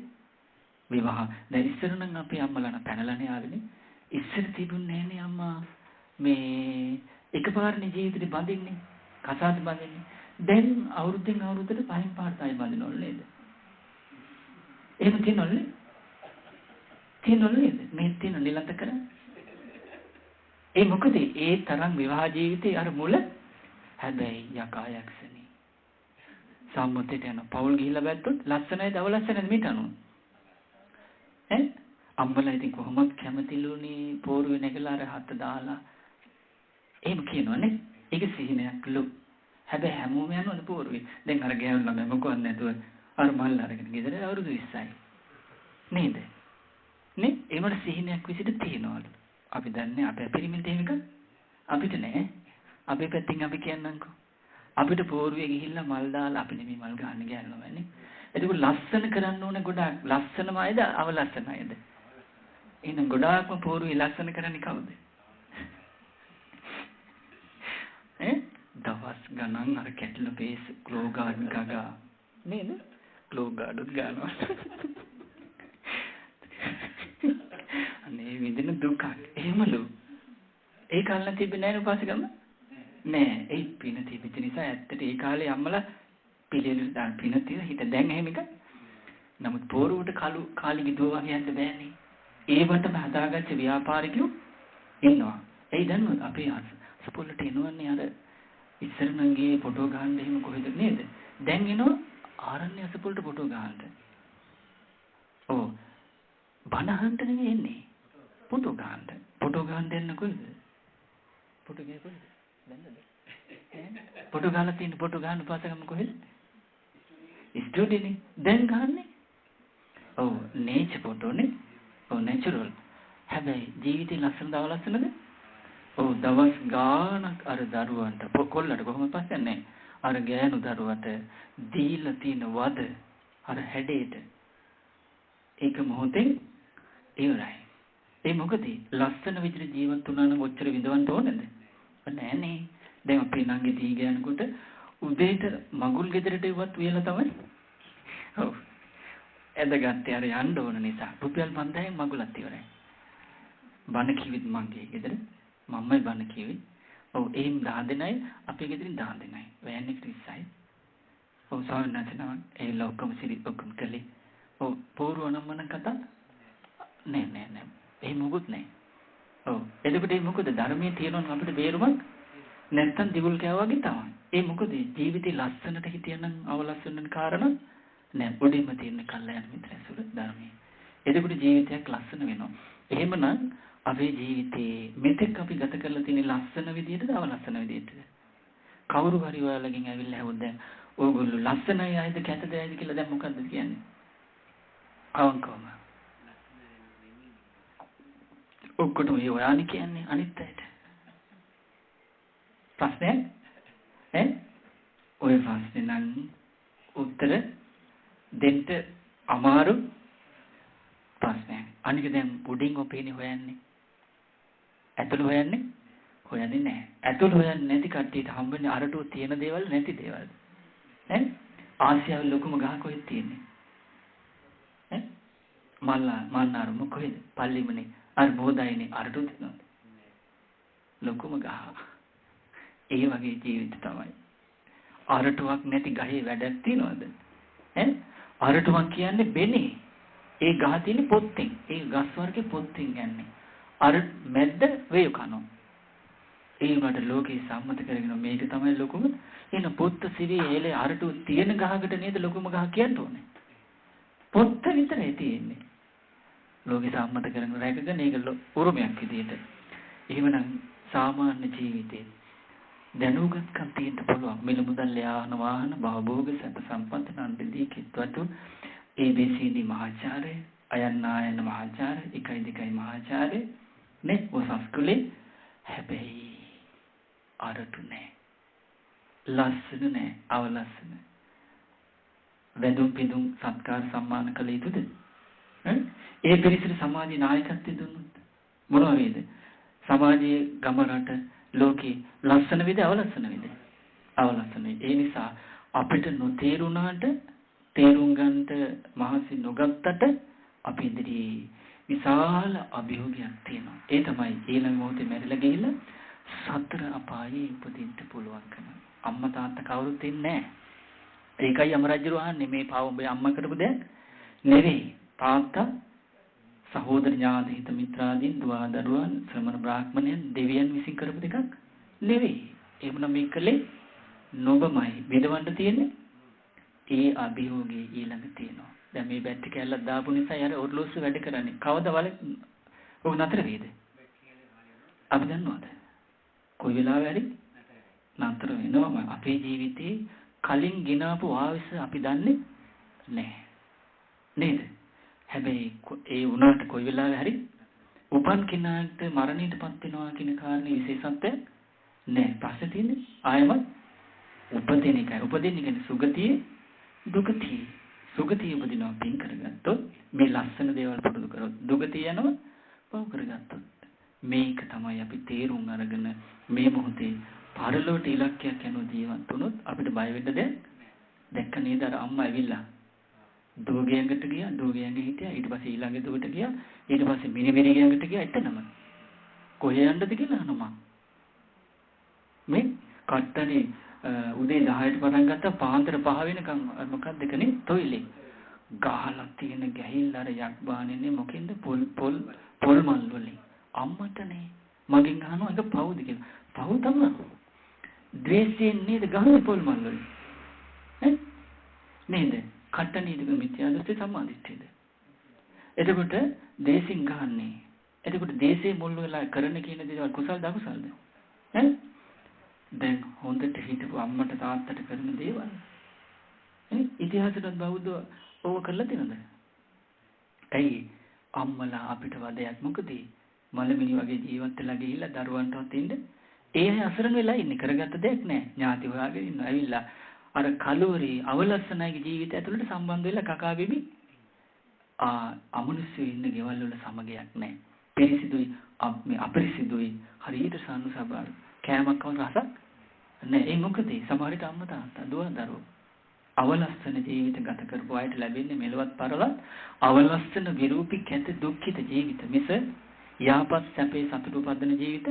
විවාහ. දැන් ඉස්සර නම් අපි අම්මලා පැනලානේ ආවනේ. ඉස්සර තිබුණේ නෑනේ අම්මා මේ එකපාරනේ ජීවිතේ බඳින්නේ. කසාද බඳින්නේ. දැන් අවුරුද්දෙන් අවුරුද්දට පහින් පාටයි බඳිනවල නේද? එහෙම තියනවල නේද? තියනවල නේද? මේ තියන නිලන්ත කරන්නේ. ඒ මොකද ඒ තරම් විවාහ ජීවිතේ අර මුල හැබැයි යකා යක්ෂණී සම්මුතියට යන පෞල් ගිහිල්ලා බැලුවොත් ලස්සනයිද අවලස්සනයිද මේට අනුව ඈ අම්බලා ඉතින් කොහොමද කැමතිලුනේ පෝරුවේ නැගලා අර හත දාලා එහෙම කියනවනේ ඒක සිහිනයක්ලු හැබැයි හැමෝම යනවද පෝරුවේ දැන් අර ගෑනු ළමයි මොකවත් නැතුව අර මල් අරගෙන ගෙදර අවුරුදු 20යි නේද නේ ඒවට සිහිනයක් විසිට තියනවලු අපි දන්නේ අපේ පිරිමින්ට එහෙම එකක් අපිට නෑ අපේ පැත්තෙන් අපි කියන්නම්කෝ අපිට පෝරුවේ ගිහිල්ලා මල් දාලා අපි නෙමෙයි මල් ගන්න ගෑනවනේ එතකොට ලස්සන කරන්න ඕනේ ගොඩාක් ලස්සනමයිද අවලස්සනයිද එහෙනම් ගොඩාක්ම පෝරුවේ ලස්සන කරන්නේ කවුද දවස් ගණන් අර කැටල බේස් ක්ලෝ ගාඩන් ගගා නේද ක්ලෝ ගාඩන් ගානවා අනේ විඳින දුකක් එහෙමලු ඒ කාලේ තිබෙන්නේ නැහැ උපාසකම නෑ ඒ පින තිබෙච්ච නිසා ඇත්තට ඒ කාලේ අම්මලා පිළිලු දාන පින තියලා හිට දැන් එහෙම එක නමුත් පෝරුවට කාලි විදෝවා කියන්න බෑනේ ඒවටම හදාගත්ත ව්‍යාපාරිකයෝ ඉන්නවා ඒ දන්නවද අපේ අසපොල්ලට එනවන්නේ අර ඉස්සර නම් ගියේ ෆොටෝ ගහන්න එහෙම කොහෙද නේද දැන් එනවා ආරණ්‍ය අසපොල්ලට ෆොටෝ ගහන්න ඔව් බණහන්ට නෙමෙයි එන්නේ ෆොටෝ ගහන්න දෙන්න කොහෙද ෆොටෝ ගියේ කොහෙද දැන්නද ෆොටෝ ගහලා තියෙන ෆොටෝ ගහන්න පාසකම කොහෙද ස්ටුඩියෝනේ දැන් ගහන්නේ ඔව් නේචර් ෆොටෝනේ ඔව් නැචරල් හැබැයි ජීවිතේ ලස්සනද අවලස්සනද ඔව් දවස් ගානක් අර දරුවන්ට කොල්ලට කොහොමද පස්සන්නේ අර ගෑනු දරුවට දීලා තියෙන වද අර හැඩේට ඒක මොහොතෙන් ඉවරයි. ඒ මොකද ලස්සන විදිහට ජීවත් වුණා නම් ඔච්චර විඳවන්න ඕනද? නෑනේ. දැන් අපේ නංගි දී ගෑනකොට උදේට මගුල් ගෙදරට ඉවත් වෙලා තමයි. ඔව්. එදගත්තේ අර යන්න ඕන නිසා රුපියල් 5000න් මගුලත් ඉවරයි. බණ කිව්විත් මංගේ ගෙදර මම්මයි බණ කිව්වේ. ඔව් එහෙම 10 දෙනයි අපේ ගෙදරින් 10 දෙනයි. වෑන් එකට 20යි. ඔව් සාවනතනවා ඒ ලොක්කම සිරිත් ඔක්කොම කළේ. ඔව් පොරු අනම්මන කතා නෑ. එහෙම මොකුත් නෑ. ඔව් එතකොට මේ මොකද ධර්මයේ තියෙනවා අපිට බේරුමක් නැත්තම් දිගුල් කෑවා වගේ තමයි. ඒ මොකද ජීවිතේ ලස්සනට හිටියනම් අවලස්සන කාරණා නෑ පොඩිම තියෙන කල්යන මිත්‍රසුර ධර්මයේ. එතකොට ජීවිතයක් ලස්සන වෙනවා. එහෙමනම් අපේ ජීවිතේ මෙතෙක් අපි ගත කරලා තියෙන ලස්සන විදියටද අවලස්සන විදියටද? කවුරු හරි ඔයාලගෙන් ඇවිල්ලා ඇහුවොත් දැන් ඕගොල්ලෝ ලස්සනයි ආයිද කැතද ආයිද කියලා දැන් මොකද්ද කියන්නේ? අවංකවම. ඔක්කොටම ඒ ඔයානේ කියන්නේ අනිත් අයට. ප්‍රශ්නයක්? ඔය ප්‍රශ්නේ නම් උත්තර දෙන්න අමාරු ප්‍රශ්නයක්. අනික දැන් පුඩින් ඔපේනේ හොයන්නේ. ඇතුළ හොයන්නේ නැහැ. ඇතුළ හොයන්නේ නැති කට්ටියට හම්බෙන්නේ අරටුව තියෙන දේවල් නැති දේවල්. ආසියාවේ ලොකුම ගහ කොහෙද තියෙන්නේ? මල්නාර මොකේද? පල්ලිමනේ. අර බෝධායිනේ අරටුව තියෙනවද? ලොකුම ගහ. ඒ වගේ ජීවිත තමයි. අරටුවක් නැති ගහේ වැඩක් තියනවද? අරටුවක් කියන්නේ බෙනේ. ඒ ගහ තියෙන පොත්තෙන්. ඒ ගස් වර්ගේ පොත්තෙන් යන්නේ. අර මැද්ද වේය කනවා. ඒ වලට ලෝකේ සම්මත කරගෙන මේක තමයි ලොකුම එන පොත්ත සිවි එලේ අරටු තියෙන ගහකට නේද ලොකුම ගහ කියන්න ඕනේ. පොත්ත විතරයි තියෙන්නේ. ලෝකේ සම්මත කරගෙන රැකගෙන ඒක උරුමයක් විදියට. එහෙමනම් සාමාන්‍ය ජීවිතේ දැනුගත්කම් තියෙන්න පුළුවන්. මෙල මුදල් යාන වාහන භවභෝග සැප සම්පත් නන්දදී කිත්වතු ABCD මහාචාර්ය අයන්නායන මහාචාර්ය 1 2 මහාචාර්ය නේ ඔසස්කුලේ හැබැයි අරටු නෑ ලස්සන නෑ අවලස්සන වැඳුම් පිදුම් සත්කාර සම්මාන කළ යුතුද? ඒ පිරිසට සමාජීය නායකත්වය දුන්නොත් මොනවා වේද? සමාජයේ ගම රට ලෝකේ ලස්සන වේද අවලස්සන වේද? අවලස්සන. ඒ නිසා අපිට නොතේරුණාට තේරුම් ගන්නට මහසි නොගත්තට අපි ඉදිරියේ විශාල අභියෝගයක් තියෙනවා. ඒ තමයි ඊළඟ මොහොතේ මැරිලා ගිහිල්ලා සතර අපායේ උපදින්න පුළුවන්කම. අම්මා තාත්තා කවුරුත් ඉන්නේ නැහැ. ඒකයි අමරජ්ජරු අහන්නේ මේ පාව ඔබේ අම්මා කරපු දෙයක් නෙවෙයි. තාත්තා සහෝදර ඥාති හිත මිත්‍රාදීන් දුවා දරුවන් ශ්‍රමණ බ්‍රාහ්මණයන් දෙවියන් විසින් කරපු දෙයක් නෙවෙයි. එහෙමනම් මේ කලේ නොබමයි බෙදවන්න තියෙන්නේ. ඒ අභියෝගේ ඊළඟ තියෙනවා. දැන් මේ බැටරි කැල්ලක් දාපු නිසා යාර ඔර්ලෝසු වැඩ කරන්නේ. කවද වල ඔක නතර වේද? අපි දන්නවද? කොයි වෙලාවෙ හරි නතර වෙනවා. අපේ ජීවිතේ කලින් ගినాපු ආවිස අපි දන්නේ නැහැ. නේද? හැබැයි ඒ උනාට කොයි වෙලාවෙ හරි උපන් කෙනාට මරණයටපත් වෙනවා කියන කාරණේ විශේෂත්වයක් නැහැ. පස්සේ තියෙන්නේ ආයමත් උපදින එකයි. උපදින කියන්නේ සුගතියේ දුගතිය. සුගතිය උපදිනවා පින් කරගත්තොත් මේ ලස්සන දේවල් පුරුදු කරොත් දුගතිය යනවා පව කරගත්තොත් මේක තමයි අපි තේරුම් අරගෙන මේ මොහොතේ පරලෝක ඉලක්කයක් යන ජීවත් වුණොත් අපිට බය වෙන්න දෙයක් දැක්ක නේද? අර අම්මා ඇවිල්ලා දුවගේ ඇඟට ගියා, දුවගේ ඇඟ හිටියා, ඊට පස්සේ ඊළඟ දුවට ගියා, ඊට පස්සේ මිනිමිරිගේ ඇඟට ගියා. එතනම කොහේ යන්නද කියලා අහනවා. මේ කට්ටනේ උදේ 10ට පටන් ගත්තා පාන්දර 5 වෙනකම් මොකක්ද කනේ තොইলේ ගහලා තියෙන ගැහිල්ල අර යක් බාන්නේ මොකෙන්ද පොල් මල් වලින් අම්මටනේ මගෙන් අහනවා ඒක පවුද කියලා. පව් තමයි. ද්වේෂයෙන් නේද ගහන්නේ පොල් මල් වලින්. නේද? කට්ටනීද මිත්‍යා දෘෂ්ටි සම්මාදිට්ඨියද? එතකොට දේශින් ගහන්නේ. එතකොට දේශේ මුල් වෙලා කරන කියන දේවල් කුසල්ද අකුසල්ද? දැන් හොඳට හිතපු අම්මට තාත්තට කරන දේවල් ඉතිහාසෙත් බෞද්ධ ඕව කරලා තියෙනවද? ඇයි අම්මලා අපිට වදයක් මොකද? මලමිනි වගේ ජීවත් වෙලා ගිහිල්ලා දරුවන්ටවත් ඉන්න ඒ අය අසරණ වෙලා ඉන්නේ කරගත්ත දෙයක් නෑ. ඥාති හොයාගෙන ඉන්නවා. ඇවිල්ලා අර කලෝරි අවලස්සනයිගේ ජීවිතය ඇතුළට සම්බන්ධ වෙලා කකා බිබි අමනුෂ්‍යයෝ ඉන්න ගෙවල් වල සමගයක් නැහැ. පිරිසිදුයි මේ අපිරිසිදුයි හරියට සානුසබාර කෑමක් කවන රසක් නැහැ. ඒ මොකද සමහර විට අම්මා තාත්තා දුව දරුවෝ අවලස්සන ජීවිත ගත කරපු අයට ලැබෙන්නේ මෙලවත් පරලොවත් අවලස්සන විරූපී කැත දුක්ඛිත ජීවිත මිස යාපත් සැපේ සතුට උපදින ජීවිත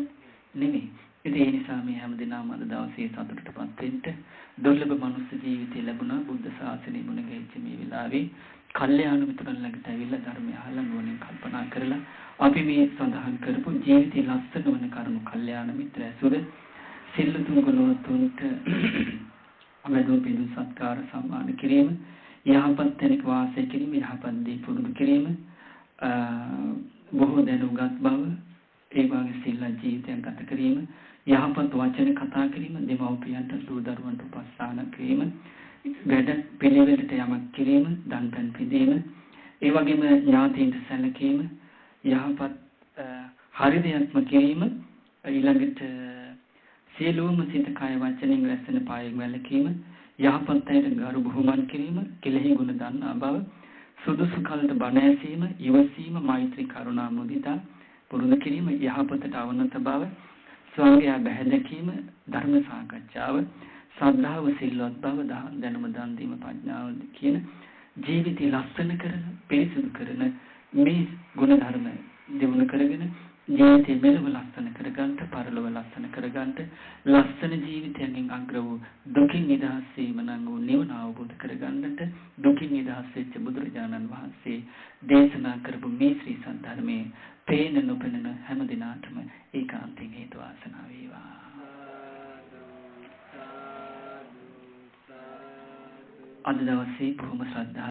නෙමෙයි. ඉතින් ඒ නිසා මේ හැමදෙනාම අද දවසේ සතුටටපත් වෙන්න දුර්ලභ මනුස්ස ජීවිතය ලැබුණා බුද්ධ ශාසනය මුණ ගැහිච්ච මේ වෙලාවේ කල්යාණ මිතුරන් ළඟට ඇවිල්ලා ධර්මය අහලා නුවණින් කල්පනා කරලා අපි මේ සඳහන් කරපු ජීවිතේ ලස්සන වන කරුණු කල්යාණ මිත්‍ර ඇසුර සිල්ලුතුන් ගුණවතුන්ට අමෙදුම් පිදු සත්කාර සම්මාන කිරීම යහපත් තැනක වාසය කිරීම යහපත් දේ පුරුදු කිරීම බොහෝ දැනුගත් බව ඒ වගේ සිල්ලා ජීවිතයක් ගත කිරීම යහපත් වචන කතා කිරීම දෙමව්පියන්ට දූ දරුවන්ට උපස්ථාන කිරීම වැඩ පිළිවෙලට යමක් කිරීම දන් පෙන් පිදීම ඒ වගේම ඥාතීන්ට සැලකීම යහපත් හරි දෙයක්ම කිරීම ඊළඟට සියලුම සිත කය වචනෙන් රැස්සෙන පායෙන් වැළකීම යහපත් අයට ගරු බුහුමන් කිරීම කෙලෙහි ගුණ දන්නා බව සුදුසු කලට බණ ඇසීම ඉවසීම මෛත්‍රී කරුණා මුදිතා පුරුදු කිරීම යහපතට අවනත බව ස්වංගයා බැහැදකීම ධර්ම සාකච්ඡාව ශ්‍රද්ධාව සිල්වත් බව දැනුම දන් දීම ප්‍රඥාව කියන ජීවිතය ලස්සන කරන පිරිසිදු කරන මේ ගුණ ධර්ම දිනු කරගෙන ජීවිතය මෙලව ලස්සන කරගන්න පරලොව ලස්සන කරගන්න ලස්සන ජීවිතයෙන් අග්‍ර වූ දුකින් නිදහස් වීම නම් වූ නිවන අවබෝධ කරගන්නට දුකින් නිදහස් වෙච්ච බුදුරජාණන් වහන්සේ දේශනා කරපු මේ ශ්‍රී සද්ධර්මයේ පේන නොපෙනෙන හැම දිනාටම ඒකාන්තයෙන් හේතු වාසනා වේවා. අද දවසේ බොහොම ශ්‍රද්ධා